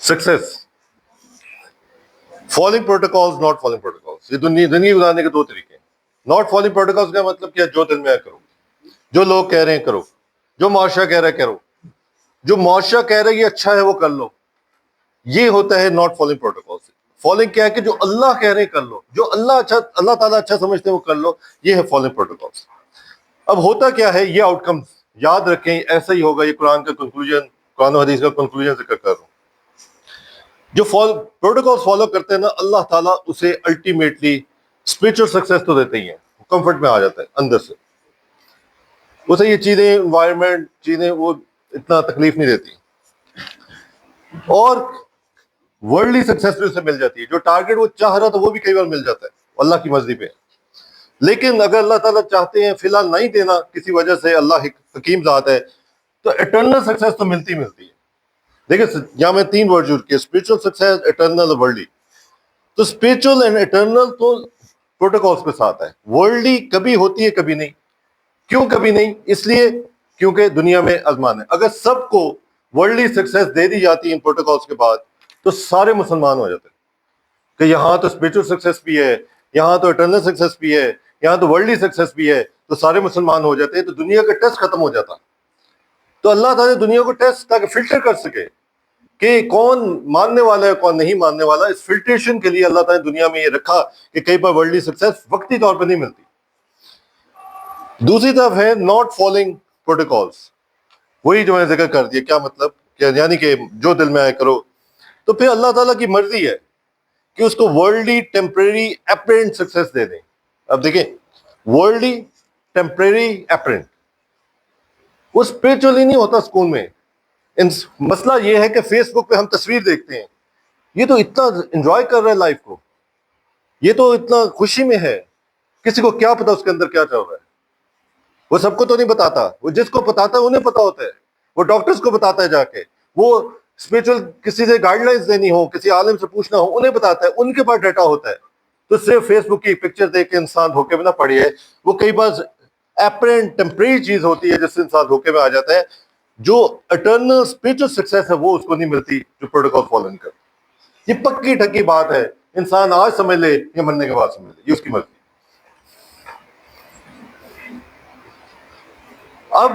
[SPEAKER 1] Success following protocols, not following protocols, یہ زندگی گزارنے کے دو طریقے ہیں. ناٹ فالوئنگ پروٹوکالز کا مطلب کیا؟ جو دل میں آئے کرو، جو لوگ کہہ رہے ہیں کرو، جو معاشرہ کہہ رہا ہے کرو، جو معاشرہ کہہ رہا ہے یہ اچھا ہے وہ کر لو. یہ ہوتا ہے ناٹ فالوئنگ پروٹوکالز. فالوئنگ کیا ہے کہ جو اللہ کہہ رہے ہیں کر لو، جو اللہ تعالیٰ اچھا سمجھتے ہیں وہ کر لو. یہ ہے فالوئنگ پروٹوکالز. اب ہوتا کیا ہے، یہ آؤٹ کم یاد رکھیں، ایسا ہی ہوگا. یہ قرآن کا کنکلوژن، قرآن و حدیث کا کنکلوژن ذکر کر رہا ہوں. جو پروٹوکال فالو کرتے ہیں نا، اللہ تعالیٰ اسے الٹیمیٹلی اسپرچل سکسیس تو دیتے ہی ہیں، کمفرٹ میں آ جاتا ہے اندر سے. اسے یہ چیزیں، انوائرمنٹ چیزیں وہ اتنا تکلیف نہیں دیتی، اور ورلڈلی سکسیس بھی اسے مل جاتی ہے. جو ٹارگیٹ وہ چاہ رہا تھا وہ بھی کئی بار مل جاتا ہے اللہ کی مرضی پہ. لیکن اگر اللہ تعالیٰ چاہتے ہیں فی الحال نہیں دینا کسی وجہ سے، اللہ حکیم ذات ہے، تو اٹرنل سکسیس تو ملتی ہے. دیکھیں یہاں میں تین ورڈ یوز کیے، اسپرچل سکسیس، اٹرنل اور ورلڈلی. تو اسپرچل اینڈ اٹرنل تو پروٹوکالس کے ساتھ ہے، ورلڈلی کبھی ہوتی ہے کبھی نہیں. کیوں کبھی نہیں؟ اس لیے کیونکہ دنیا میں ازمان ہے. اگر سب کو ورلڈلی سکسیس دے دی جاتی ان پروٹوکالس کے بعد تو سارے مسلمان ہو جاتے ہیں کہ یہاں تو اسپرچل سکسیس بھی ہے، یہاں تو اٹرنل سکسیس بھی ہے، یہاں تو ورلڈلی سکسیس بھی ہے، تو سارے مسلمان ہو جاتے ہیں، تو دنیا کا ٹیسٹ ختم ہو جاتا. تو اللہ تعالیٰ نے دنیا کو ٹیسٹ تاکہ فلٹر کر سکے کہ کون ماننے والا ہے کون نہیں ماننے والا. اس فلٹریشن کے لیے اللہ تعالیٰ نے دنیا میں یہ رکھا کہ کئی بار ورلڈلی سکسیس وقتی طور پہ نہیں ملتی. دوسری طرف ہے ناٹ فالوئنگ پروٹوکالس، وہی جو میں نے ذکر کر دیا. کیا مطلب؟ یعنی کہ جو دل میں آئے کرو. تو پھر اللہ تعالیٰ کی مرضی ہے کہ اس کو ورلڈلی ٹیمپریری اپرنٹ سکسیس دے دیں. اب دیکھیں، ورلڈلی ٹیمپریری اپرنٹ وہ اسپرچولی نہیں ہوتا سکون میں. مسئلہ یہ ہے کہ فیس بک پہ ہم تصویر دیکھتے ہیں، یہ تو اتنا انجوائے کر رہا ہے لائف کو، یہ تو اتنا خوشی میں ہے. کسی کو کیا پتا اس کے اندر کیا چل رہا ہے؟ وہ سب کو تو نہیں بتاتا. وہ جس کو بتاتا ہے انہیں پتا ہوتا ہے. وہ ڈاکٹرز کو بتاتا ہے جا کے، وہ اسپرچل کسی سے گائیڈ لائنس دینی ہو، کسی عالم سے پوچھنا ہو، انہیں بتاتا ہے، ان کے پاس ڈیٹا ہوتا ہے. تو صرف فیس بک کی پکچر دیکھ کے انسان دھوکے میں نہ پڑی ہے. وہ کئی بار اپرنٹ ٹیمپریری چیز ہوتی ہے جس سے انسان دھوکے میں آ جاتا ہے. جو اٹرنل اسپرچل سکسیس ہے وہ اس کو نہیں ملتی جو پروٹوکال فالو نہیں کرتا. یہ پکی ٹھکی بات ہے، انسان آج سمجھ لے یا مرنے کے بعد سمجھ لے، یہ اس کی مرضی. اب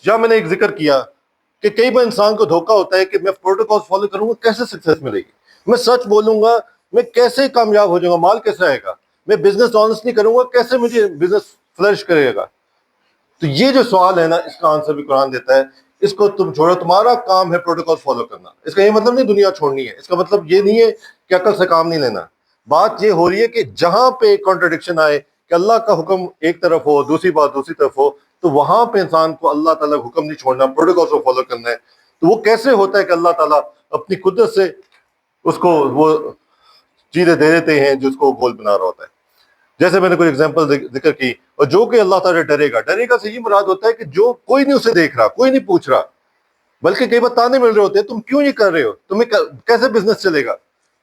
[SPEAKER 1] جب میں نے ایک ذکر کیا کہ کئی بار انسان کو دھوکا ہوتا ہے کہ میں پروٹوکال فالو کروں گا کیسے سکسیس ملے گی، میں سچ بولوں گا میں کیسے کامیاب ہو جاؤں گا، مال کیسے آئے گا، میں بزنس آنیسٹلی کروں گا کیسے مجھے بزنس فلرش کرے گا. تو یہ جو سوال ہے نا، اس کا آنسر بھی قرآن دیتا ہے. اس کو تم چھوڑو، تمہارا کام ہے پروٹوکال فالو کرنا. اس کا یہ مطلب نہیں دنیا چھوڑنی ہے، اس کا مطلب یہ نہیں ہے کہ عقل سے کام نہیں لینا. بات یہ ہو رہی ہے کہ جہاں پہ کانٹرڈکشن آئے کہ اللہ کا حکم ایک طرف ہو، دوسری بات دوسری طرف ہو، تو وہاں پہ انسان کو اللہ تعالیٰ کا حکم نہیں چھوڑنا، پروٹوکال کو فالو کرنا ہے. تو وہ کیسے ہوتا ہے کہ اللہ تعالیٰ اپنی قدرت سے اس کو وہ چیزیں دے دیتے ہیں جو اس کو گول بنا رہا ہوتا ہے. جیسے میں نے کوئی اگزامپل ذکر کی، اور جو کہ اللہ تعالیٰ ڈرے گا سے یہ مراد ہوتا ہے کہ جو کوئی نہیں اسے دیکھ رہا، کوئی نہیں پوچھ رہا، بلکہ کئی بار تانے مل رہے ہوتے ہیں، تم کیوں یہ کر رہے ہو، تمہیں کیسے بزنس چلے گا،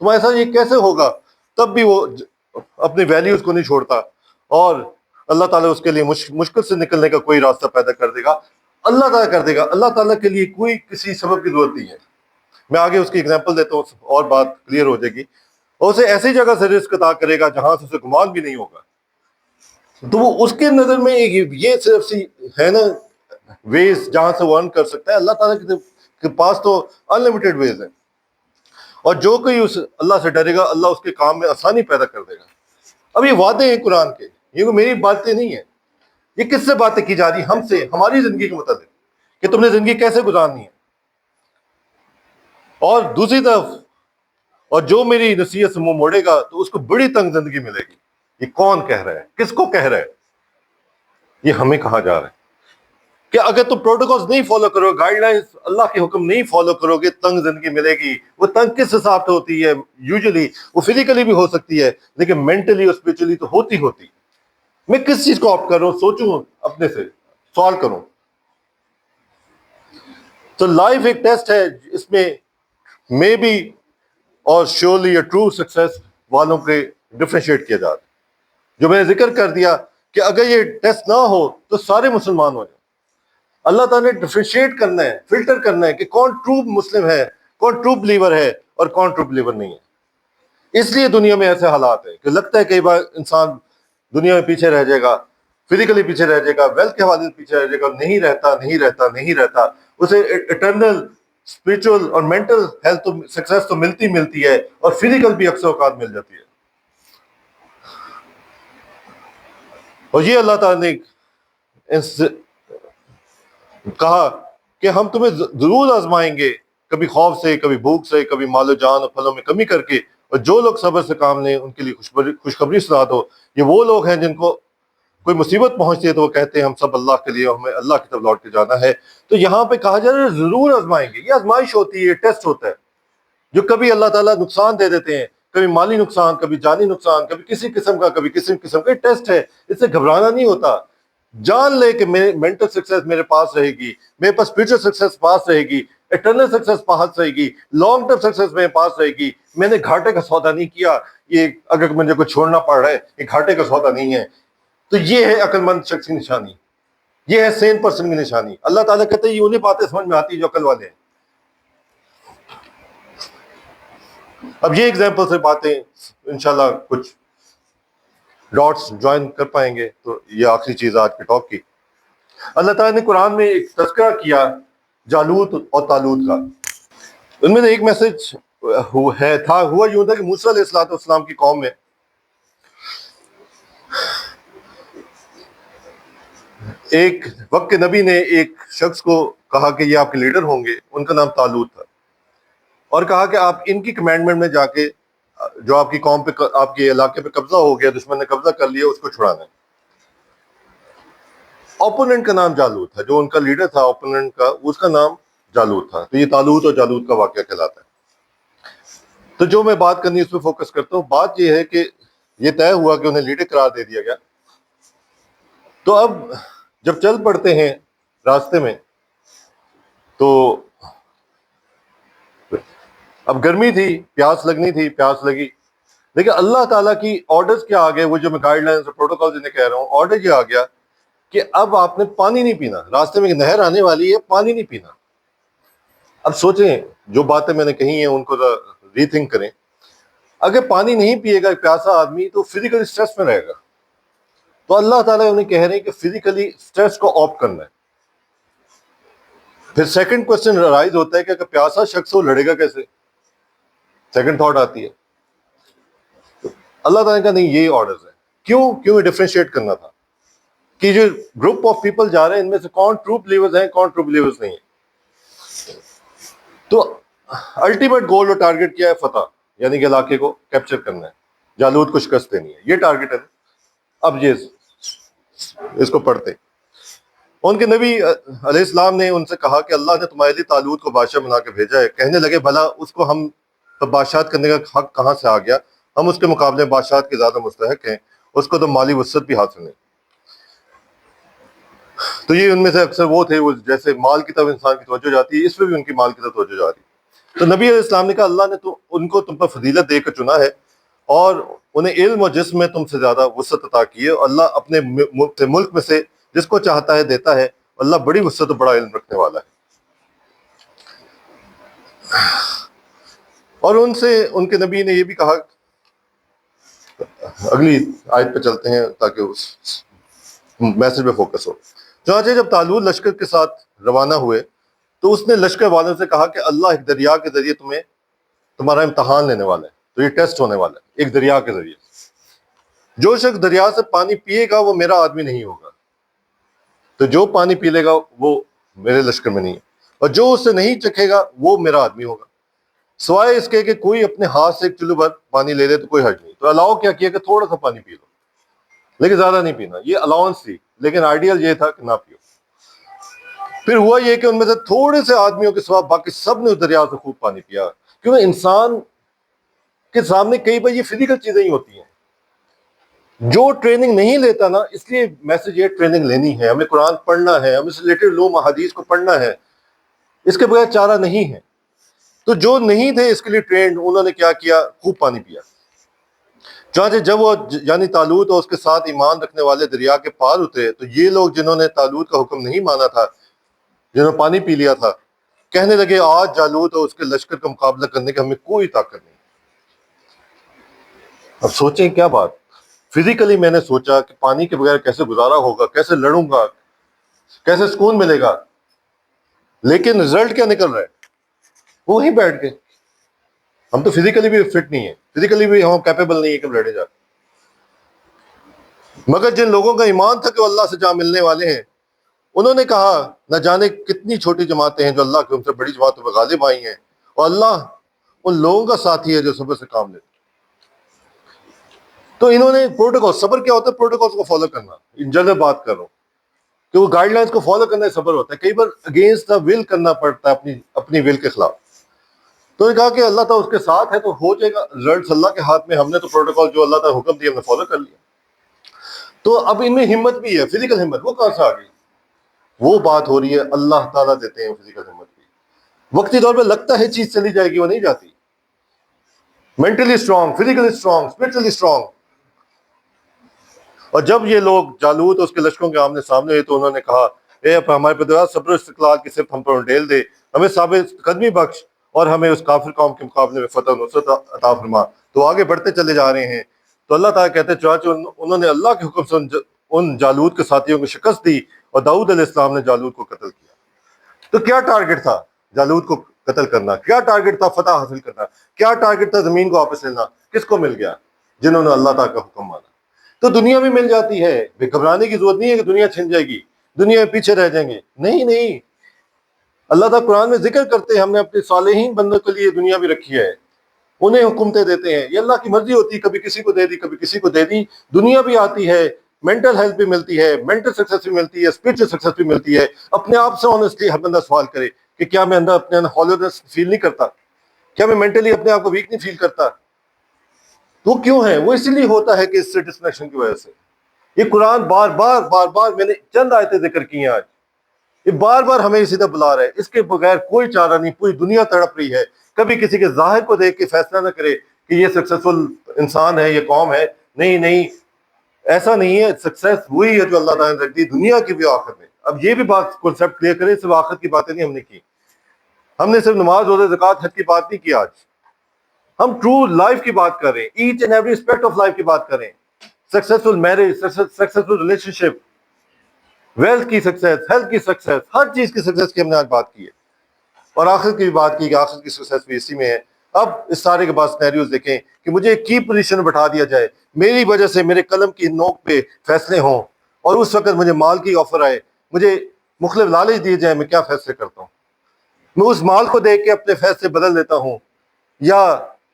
[SPEAKER 1] تمہارے ساتھ یہ کیسے ہوگا. تب بھی وہ اپنی ویلیوز کو نہیں چھوڑتا، اور اللہ تعالیٰ اس کے لیے مشکل سے نکلنے کا کوئی راستہ پیدا کر دے گا. اللہ تعالیٰ کر دے گا. اللہ تعالیٰ کے لیے کوئی کسی سبب کی ضرورت نہیں ہے. میں آگے اس کی اگزامپل دیتا ہوں اور بات کلیئر ہو جائے گی. اور اسے ایسی جگہ سے رزق عطا کرے گا جہاں سے اسے گمان بھی نہیں ہوگا. تو وہ اس کے نظر میں یہ صرف ہے نا ویز جہاں سے وہ ارن کر سکتا ہے. اللہ تعالیٰ کے پاس تو انلمیٹڈ ویز ہے. اور جو کوئی اس اللہ سے ڈرے گا، اللہ اس کے کام میں آسانی پیدا کر دے گا. اب یہ وعدے ہیں قرآن کے، یہ کوئی میری باتیں نہیں ہیں. یہ کس سے باتیں کی جا رہی؟ ہم سے، ہماری زندگی کے متعلق کہ تم نے زندگی کیسے گزارنی ہے. اور دوسری طرف، اور جو میری نصیحت سے منہ موڑے گا تو اس کو بڑی تنگ زندگی ملے گی. یہ کون کہہ رہا ہے؟ کس کو کہہ رہا ہے؟ یہ ہمیں کہا جا رہا ہے کہ اگر تم پروٹوکالز نہیں فالو کرو، گائیڈ لائنز اللہ کے حکم نہیں فالو کرو گے، تنگ زندگی ملے گی. وہ تنگ کس حساب سے ہوتی ہے؟ یوزلی وہ فزیکلی بھی ہو سکتی ہے، لیکن مینٹلی اور اسپرچولی تو ہوتی. میں کس چیز کو آپٹ کر رہا ہوں؟ سوچوں، اپنے سے سوال کروں. تو لائف ایک ٹیسٹ ہے، اس میں مے بی اور شیورلی یا ٹرو سکسیس والوں کے ڈفرینشیٹ کیا جاتا ہے. جو میں نے ذکر کر دیا کہ اگر یہ ٹیسٹ نہ ہو تو سارے مسلمان ہو جائیں. اللہ تعالیٰ نے ڈفرینشیٹ کرنا ہے، فلٹر کرنا ہے کہ کون ٹرو مسلم ہے، کون ٹرو بلیور ہے اور کون ٹرو بلیور نہیں ہے. اس لیے دنیا میں ایسے حالات ہیں کہ لگتا ہے کئی بار انسان دنیا میں پیچھے رہ جائے گا، فزیکلی پیچھے رہ جائے گا، ویلتھ کے حوالے سے پیچھے رہ جائے گا، نہیں رہتا اسے اٹرنل اسپرچل اور مینٹل ہیلتھ تو سکسیس تو ملتی ہے، اور فزیکل بھی اکثر اوقات مل جاتی ہے. اور یہ اللہ تعالیٰ نے کہا کہ ہم تمہیں ضرور آزمائیں گے، کبھی خوف سے، کبھی بھوک سے، کبھی مال و جان اور پھلوں میں کمی کر کے، اور جو لوگ صبر سے کام لیں ان کے لیے خوشخبری سنا دو. یہ وہ لوگ ہیں جن کو کوئی مصیبت پہنچتی ہے تو وہ کہتے ہیں ہم سب اللہ کے لیے، ہمیں اللہ کی طرف لوٹ کے جانا ہے. تو یہاں پہ کہا جا رہا ہے ضرور آزمائیں گے. یہ آزمائش ہوتی ہے، ٹیسٹ ہوتا ہے، جو کبھی اللہ تعالیٰ نقصان دے دیتے ہیں، کبھی مالی نقصان، کبھی جانی نقصان، کبھی کسی قسم کا، کبھی کسی قسم کا. ٹیسٹ ہے، اس سے گھبرانا نہیں ہوتا. جان لے کہ مینٹل سکسیس میرے پاس رہے گی، میرے پاس اسپرچل سکسیس پاس رہے گی، اٹرنل سکسیس پاس رہے گی، لانگ ٹرم سکسیس میرے پاس رہے گی. میں نے گھاٹے کا سودا نہیں کیا. یہ اگر مجھے کوئی چھوڑنا پڑ رہا ہے، یہ گھاٹے کا سودا نہیں ہے. تو یہ ہے عقل مند شخص کی نشانی، یہ ہے سین پرسن کی نشانی. اللہ تعالیٰ کہتے ہیں یہ انہیں باتیں سمجھ میں آتی جو عقل والے ہیں. اب یہ ایگزامپل سے باتیں انشاءاللہ کچھ ڈاٹس جوائن کر پائیں گے. تو یہ آخری چیز آج کے ٹاک کی. اللہ تعالیٰ نے قرآن میں ایک تذکرہ کیا جالوت اور طالوت کا. ان میں سے ایک میسج ہوا یوں تھا کہ موسیٰ علیہ السلام کی قوم میں ایک وقت کے نبی نے ایک شخص کو کہا کہ یہ آپ کے لیڈر ہوں گے. ان کا نام طالوت تھا، اور کہا کہ آپ ان کی کمانڈمنٹ میں جا کے جو آپ کی قوم پہ، آپ کے علاقے پہ قبضہ ہو گیا، دشمن نے قبضہ کر لیا، اس کو چھڑانا ہے. اوپوننٹ کا نام جالوت تھا، جو ان کا لیڈر تھا اوپوننٹ کا، اس کا نام جالوت تھا. تو یہ طالوت اور جالوت کا واقعہ کہلاتا ہے. تو جو میں بات کرنی اس پہ فوکس کرتا ہوں. بات یہ ہے کہ یہ طے ہوا کہ انہیں لیڈر قرار دے دیا گیا. تو اب جب چل پڑتے ہیں راستے میں، تو اب گرمی تھی، پیاس لگنی تھی، پیاس لگی. لیکن اللہ تعالیٰ کی آرڈرز کیا آ گئے، وہ جو میں گائیڈ لائنز اور پروٹوکول جنہیں کہہ رہا ہوں، آرڈر یہ آ گیا کہ اب آپ نے پانی نہیں پینا. راستے میں ایک نہر آنے والی ہے، پانی نہیں پینا. اب سوچیں، جو باتیں میں نے کہی ہیں ان کو ری تھنک کریں. اگر پانی نہیں پیے گا ایک پیاسا آدمی تو فزیکلی اسٹریس میں رہے گا. تو اللہ تعالیٰ انہیں کہہ رہے ہیں کہ فزیکلی اسٹریس کو آف کرنا ہے. پھر سیکنڈ کوشچن رائز ہوتا ہے کہ اگر پیاسا شخص ہو لڑے گا کیسے؟ سیکنڈ تھاٹ آتی ہے. اللہ تعالیٰ کا نہیں، یہ آرڈرز ہے. کیوں ڈفرینشیٹ کرنا تھا کہ جو گروپ آف پیپل جا رہے ہیں ان میں سے کون ٹرو بلیورز ہیں، کون ٹرو بلیورز نہیں ہیں. تو الٹیمیٹ گول اور ٹارگیٹ کیا ہے؟ فتح، یعنی کہ علاقے کو کیپچر کرنا ہے، جالوت کو شکست دینی ہے. یہ ٹارگیٹ ہے. اب یہ اس کو پڑھتے، ان کے نبی علیہ السلام نے ان سے کہا کہ اللہ نے تمہارے لیے طالوت کو بادشاہ بنا کے بھیجا ہے. کہنے لگے بھلا اس کو ہم بادشاہت کرنے کا حق کہاں سے آ گیا؟ ہم اس کے مقابلے میں بادشاہت کے زیادہ مستحق ہیں، اس کو تو مالی وسعت بھی حاصل نہیں. تو یہ ان میں سے اکثر وہ تھے، وہ جیسے مال کی طرف انسان کی توجہ جاتی ہے، اس پہ بھی ان کی مال کی طرف توجہ جا رہی. تو نبی علیہ السلام نے کہا اللہ نے تو ان کو تم پر فضیلت دے کر چنا ہے، اور انہیں علم اور جسم میں تم سے زیادہ وسعت عطا کی ہے. اللہ اپنے ملک میں سے جس کو چاہتا ہے دیتا ہے. اللہ بڑی وسعت و بڑا علم رکھنے والا ہے. اور ان سے ان کے نبی نے یہ بھی کہا، اگلی آیت پہ چلتے ہیں تاکہ اس میسج پہ فوکس ہو. چنانچہ جب طالوت لشکر کے ساتھ روانہ ہوئے تو اس نے لشکر والوں سے کہا کہ اللہ ایک دریا کے ذریعے تمہارا امتحان لینے والا ہے. تو یہ ٹیسٹ ہونے والا ہے ایک دریا کے ذریعے. جو شخص دریا سے پانی پیے گا وہ میرا آدمی نہیں ہوگا. تو جو پانی پی لے گا وہ میرے لشکر میں نہیں ہے، اور جو اس سے نہیں چکھے گا وہ میرا آدمی ہوگا، سوائے اس کے کہ کوئی اپنے ہاتھ سے ایک چلو بھر پانی لے لے تو کوئی حرج نہیں. تو الاؤ کیا کیا کہ تھوڑا سا پانی پی لو، لیکن زیادہ نہیں پینا. یہ الاؤنس تھی، لیکن آئیڈیل یہ تھا کہ نہ پیو. پھر ہوا یہ کہ ان میں سے تھوڑے سے آدمیوں کے سوا باقی سب نے اس دریا سے خوب پانی پیا. کیونکہ انسان کے سامنے کئی بار یہ فزیکل چیزیں ہی ہوتی ہیں. جو ٹریننگ نہیں لیتا نا، اس لیے میسج یہ ٹریننگ لینی ہے، ہمیں قرآن پڑھنا ہے، ہمیں سے ریلیٹڈ علوم احادیث کو پڑھنا ہے، اس کے بغیر چارہ نہیں ہے. تو جو نہیں تھے اس کے لیے ٹرینڈ، انہوں نے کیا کیا؟ خوب پانی پیا. چنانچہ جب وہ یعنی طالوت اور اس کے ساتھ ایمان رکھنے والے دریا کے پار اترے تو یہ لوگ جنہوں نے طالوت کا حکم نہیں مانا تھا، جنہوں نے پانی پی لیا تھا، کہنے لگے آج جالوت اور اس کے لشکر کا مقابلہ کرنے کی ہمیں کوئی طاقت نہیں. اب سوچیں کیا بات، فزیکلی میں نے سوچا کہ پانی کے بغیر کیسے گزارا ہوگا، کیسے لڑوں گا، کیسے سکون ملے گا، لیکن رزلٹ کیا نکل رہا ہے؟ وہیں بیٹھ کے ہم تو فزیکلی بھی فٹ نہیں ہیں، فزیکلی بھی ہم کیپیبل نہیں ہے کہ ہم لڑے جاتے، مگر جن لوگوں کا ایمان تھا کہ وہ اللہ سے جا ملنے والے ہیں، انہوں نے کہا نہ جانے کتنی چھوٹی جماعتیں ہیں جو اللہ کی ان سے بڑی جماعتوں پہ غالب آئی ہیں، اور اللہ ان لوگوں کا ساتھی ہے جو صبر سے کام لیتے. تو انہوں نے پروٹوکول، صبر کیا ہوتا ہے؟ پروٹوکول کو فالو کرنا. ان جنرل بات کر رہا ہوں کہ وہ گائیڈ لائنس کو فالو کرنا صبر ہوتا ہے. کئی بار اگینسٹ دا ول کرنا پڑتا ہے، اپنی ول کے خلاف. تو انہوں نے کہا کہ اللہ تعالیٰ اس کے ساتھ ہے تو ہو جائے گا، رزلٹس اللہ کے ہاتھ میں، ہم نے تو پروٹوکول جو اللہ تعالیٰ حکم دیا ہم نے فالو کر لیا. تو اب ان میں ہمت بھی ہے، فزیکل ہمت وہ کہاں سے آ گئی؟ وہ بات ہو رہی ہے اللہ تعالیٰ دیتے ہیں فزیکل ہمت بھی. وقتی طور پہ لگتا ہے چیز چلی جائے گی، وہ نہیں جاتی. Mentally strong, physically strong, spiritually strong. اور جب یہ لوگ جالوت اور اس کے لشکروں کے آمنے سامنے ہوئے تو انہوں نے کہا اے ہمارے پروردگار، صبر و استقلال کی صرف ہم پر انڈیل دے، ہمیں ثابت قدمی بخش اور ہمیں اس کافر قوم کے مقابلے میں فتح و نصرت عطا فرما. تو آگے بڑھتے چلے جا رہے ہیں. تو اللہ تعالیٰ کہتے ہیں چنانچہ انہوں نے اللہ کے حکم سے ان جالوت کے ساتھیوں کو شکست دی اور داؤد علیہ السلام نے جالوت کو قتل کیا. تو کیا ٹارگٹ تھا؟ جالوت کو قتل کرنا. کیا ٹارگٹ تھا؟ فتح حاصل کرنا. کیا ٹارگٹ تھا؟ زمین کو واپس لینا. کس کو مل گیا؟ جنہوں نے اللہ تعالیٰ کا حکم مانا. تو دنیا بھی مل جاتی ہے، گھبرانے کی ضرورت نہیں ہے کہ دنیا چھن جائے گی، دنیا میں پیچھے رہ جائیں گے. نہیں، اللہ تعالیٰ قرآن میں ذکر کرتے ہیں ہم نے اپنے صالحین بندوں کے لیے دنیا بھی رکھی ہے، انہیں حکومتیں دیتے ہیں. یہ اللہ کی مرضی ہوتی ہے، کبھی کسی کو دے دی، کبھی کسی کو دے دی. دنیا بھی آتی ہے، مینٹل ہیلتھ بھی ملتی ہے، مینٹل سکسیس بھی ملتی ہے، اسپرچل سکسیس بھی ملتی ہے. اپنے آپ سے آنیسٹلی ہر بندہ سوال کرے کہ کیا میں اپنے اندر ہالونس فیل نہیں کرتا؟ کیا میں مینٹلی اپنے آپ کو ویک نہیں فیل کرتا؟ تو کیوں ہے وہ؟ اسی لیے ہوتا ہے کہ اس سے ڈسکنیکشن کی وجہ سے. یہ قرآن بار بار میں نے چند آیتیں ذکر کی ہیں آج، یہ بار بار ہمیں اسی طرح بلا رہا ہے. اس کے بغیر کوئی چارہ نہیں. پوری دنیا تڑپ رہی ہے. کبھی کسی کے ظاہر کو دیکھ کے فیصلہ نہ کرے کہ یہ سکسیسفل انسان ہے، یہ قوم ہے. نہیں، ایسا نہیں ہے. سکسیس وہی ہے جو اللہ تعالیٰ نے رکھ دی، دنیا کی بھی آخر میں. اب یہ بھی بات کنسیپٹ کلیئر کرے، صرف آخر کی باتیں نہیں ہم نے کی. ہم نے صرف نماز، روزے، زکوٰۃ، حج کی بات نہیں کی آج. ہم ٹرو لائف کی بات کر رہے ہیں، each and every aspect of life کی بات کر رہے ہیں. Successful marriage, successful relationship, wealth کی سکسیس، ہیلتھ کی سکسیس، ہر چیز کی سکسیس کی ہم نے آج بات کی ہے. اور آخر کی بھی بات کی کہ آخر کی سکسیس بھی اسی میں ہے. اب اس سارے کے بعد سینیریوز دیکھیں کہ مجھے ایک کی پوزیشن میں بٹھا دیا جائے، میری وجہ سے میرے قلم کی نوک پہ فیصلے ہوں، اور اس وقت مجھے مال کی آفر آئے، مجھے مختلف لالچ دیے جائیں. میں کیا فیصلے کرتا ہوں؟ میں اس مال کو دیکھ کے اپنے فیصلے بدل دیتا ہوں، یا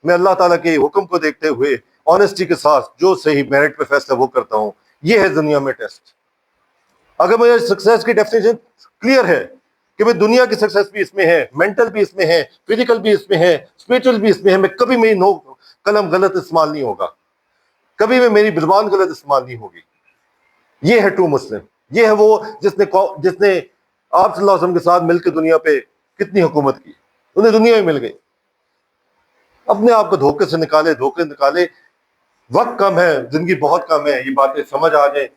[SPEAKER 1] میں اللہ تعالیٰ کے حکم کو دیکھتے ہوئے آنیسٹی کے ساتھ جو صحیح میرٹ پہ فیصلہ وہ کرتا ہوں. یہ ہے دنیا میں ٹیسٹ. اگر مجھے سکسیس کی ڈیفینیشن کلیئر ہے کہ میں دنیا کی سکسیس بھی اس میں ہے، مینٹل بھی اس میں ہے، فزیکل بھی اس میں ہے، اسپرچل بھی اس میں ہے، میں کبھی میری قلم غلط استعمال نہیں ہوگا، کبھی میں میری زبان غلط استعمال نہیں ہوگی. یہ ہے ٹرو مسلم. یہ ہے وہ جس نے آپ صلی اللہ علیہ وسلم کے ساتھ مل کے دنیا پہ کتنی حکومت کی. انہیں دنیا میں مل گئی. اپنے آپ کو دھوکے سے نکالے. وقت کم ہے، زندگی بہت کم ہے. یہ باتیں سمجھ آ جائیں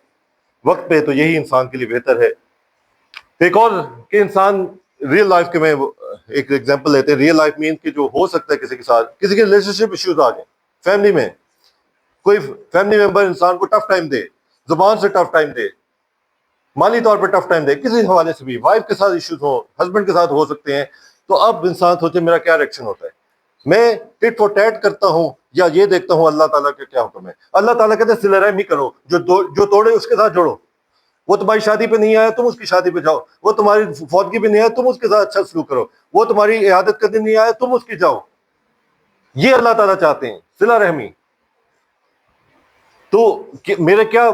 [SPEAKER 1] وقت پہ تو یہی انسان کے لیے بہتر ہے. ایک اور کہ انسان ریئل لائف کے میں ایک ایگزامپل لیتے ہیں. ریئل لائف مین کہ جو ہو سکتا ہے کسی کے ساتھ، کسی کے ریلیشن شپ ایشوز آ جائیں، فیملی میں کوئی فیملی ممبر انسان کو ٹف ٹائم دے، زبان سے ٹف ٹائم دے، مالی طور پہ ٹف ٹائم دے، کسی حوالے سے بھی، وائف کے ساتھ ایشوز ہوں، ہسبینڈ کے ساتھ ہو سکتے ہیں. تو اب انسان سوچے میرا کیا ریئیکشن ہوتا ہے؟ میں ٹٹ فور ٹیٹ کرتا ہوں یا یہ دیکھتا ہوں اللہ تعالیٰ کا کیا حکم ہے؟ اللہ تعالیٰ کہتے ہیں صلہ رحمی کرو، جو توڑے اس کے ساتھ جوڑو. وہ تمہاری شادی پہ نہیں آیا، تم اس کی شادی پہ جاؤ. وہ تمہاری فوتگی پہ نہیں آیا، تم اس کے ساتھ اچھا سلوک کرو. وہ تمہاری عیادت کرنے نہیں آیا، تم اس کی جاؤ. یہ اللہ تعالیٰ چاہتے ہیں، صلہ رحمی. تو میرا کیا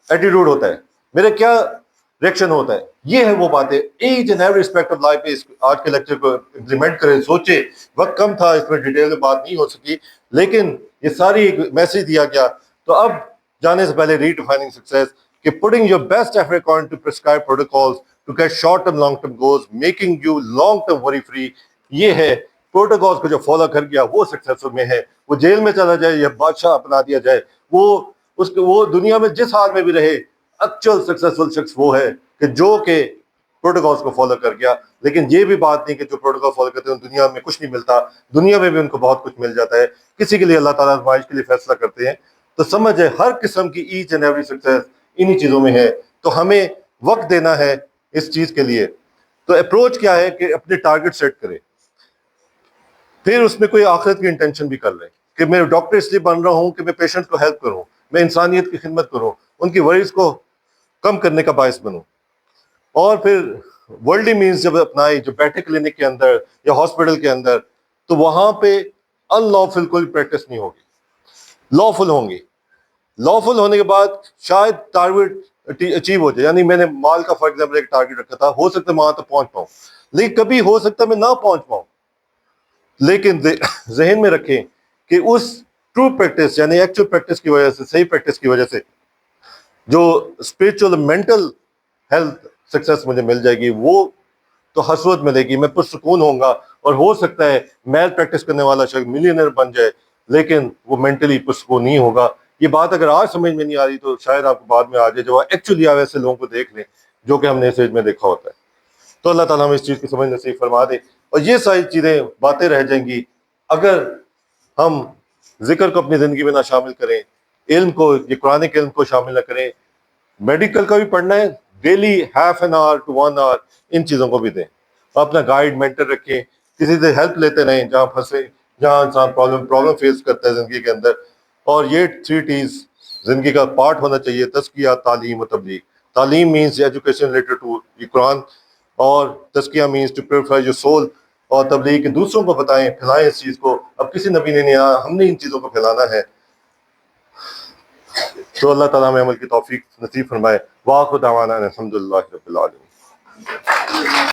[SPEAKER 1] ایٹیٹیوڈ ہوتا ہے، میرا کیا ریئیکشن ہوتا ہے؟ یہ ہے وہ باتیں. Each and every aspect of life پہ آج کے لیکچر کو امپلیمنٹ کریں. سوچے وقت کم تھا، اس میں ڈیٹیل میں بات نہیں ہو سکی، لیکن یہ ساری ایک میسج دیا گیا. تو اب جانے سے پہلے ری ڈیفائننگ سکسیس کہ putting your best effort according to prescribed protocols to get short term long term goals, making you long term worry free. یہ ہے پروٹوکولز کو جو فالو کر گیا وہ سکسیسفل میں ہے. وہ جیل میں چلا جائے یا بادشاہ اپنا دیا جائے، وہ دنیا میں جس حال میں بھی رہے، ایکچوئل سکسیسفل شخص وہ ہے کہ جو کہ پروٹوکالس کو فالو کر گیا. لیکن یہ بھی بات نہیں کہ جو پروٹوکال فالو کرتے ہیں دنیا میں کچھ نہیں ملتا, دنیا میں بھی ان کو بہت کچھ مل جاتا ہے. کسی کے لیے اللہ تعالیٰ آزمائش کے لیے فیصلہ کرتے ہیں. تو سمجھ ہے ہر قسم کی ایچ اینڈ ایوری سکسیس انہی چیزوں میں ہے. تو ہمیں وقت دینا ہے اس چیز کے لیے. تو اپروچ کیا ہے کہ اپنے ٹارگٹ سیٹ کرے, پھر اس میں کوئی آخرت کی انٹینشن بھی کر لیں کہ میں ڈاکٹر اس لیے بن رہا ہوں کہ میں پیشنٹ کو ہیلپ کروں, میں انسانیت کی خدمت کروں, ان کی وریز کو کم کرنے کا باعث بنوں. اور پھر ورلڈلی مینز جب اپنائی, جو بیٹھے کلینک کے اندر یا ہاسپٹل کے اندر, تو وہاں پہ ان لافل کوئی پریکٹس نہیں ہوگی, لافل ہوں گی. لافل ہونے کے بعد شاید ٹارگیٹ اچیو ہو جائے. یعنی میں نے مال کا فار ایگزامپل ایک ٹارگیٹ رکھا تھا, ہو سکتا ہے میں وہاں تک پہنچ پاؤں, لیکن کبھی ہو سکتا ہے میں نہ پہنچ پاؤں. لیکن ذہن میں رکھیں کہ اس ٹرو پریکٹس یعنی ایکچوئل پریکٹس کی وجہ سے, صحیح پریکٹس کی وجہ سے جو اسپرچل مینٹل ہیلتھ سکسیس مجھے مل جائے گی, وہ تو حسرت ملے گی, میں پرسکون ہوں گا. اور ہو سکتا ہے میل پریکٹس کرنے والا شخص ملینئر بن جائے لیکن وہ مینٹلی پرسکون نہیں ہوگا. یہ بات اگر آج سمجھ میں نہیں آ رہی تو شاید آپ کو بعد میں آ جائے, جب ایکچولی آپ ایسے لوگوں کو دیکھ لیں جو کہ ہم نے اس ایج میں دیکھا ہوتا ہے. تو اللہ تعالیٰ ہمیں اس چیز کی سمجھ نصیب فرما دے. اور یہ ساری چیزیں باتیں رہ جائیں گی اگر ہم ذکر کو اپنی زندگی میں نہ شامل کریں, علم کو, یہ قرآن کے علم کو شامل نہ کریں. میڈیکل کا بھی پڑھنا ہے, daily half an hour to 1 hour ان چیزوں کو بھی دیں. اپنا گائیڈ مینٹر رکھیں, کسی سے ہیلپ لیتے رہیں جہاں پھنسے, جہاں انسان پرابلم فیس کرتا ہے زندگی کے اندر. اور یہ 3 T's زندگی کا پارٹ ہونا چاہیے, تزکیہ, تعلیم و تبلیغ. تعلیم مینس ایجوکیشن ریلیٹڈ ٹو یہ قرآن, اور تزکیہ means to purify your soul, اور تبلیغ کہ دوسروں کو بتائیں, پھیلائیں اس چیز کو. اب کسی نبی نے نہیں آیا, ہم نے ان چیزوں کو پھیلانا ہے. تو اللہ تعالیٰ ہمیں عمل کی توفیق نصیب فرمائے. وآخر دعوانا الحمد للہ رب العالمین.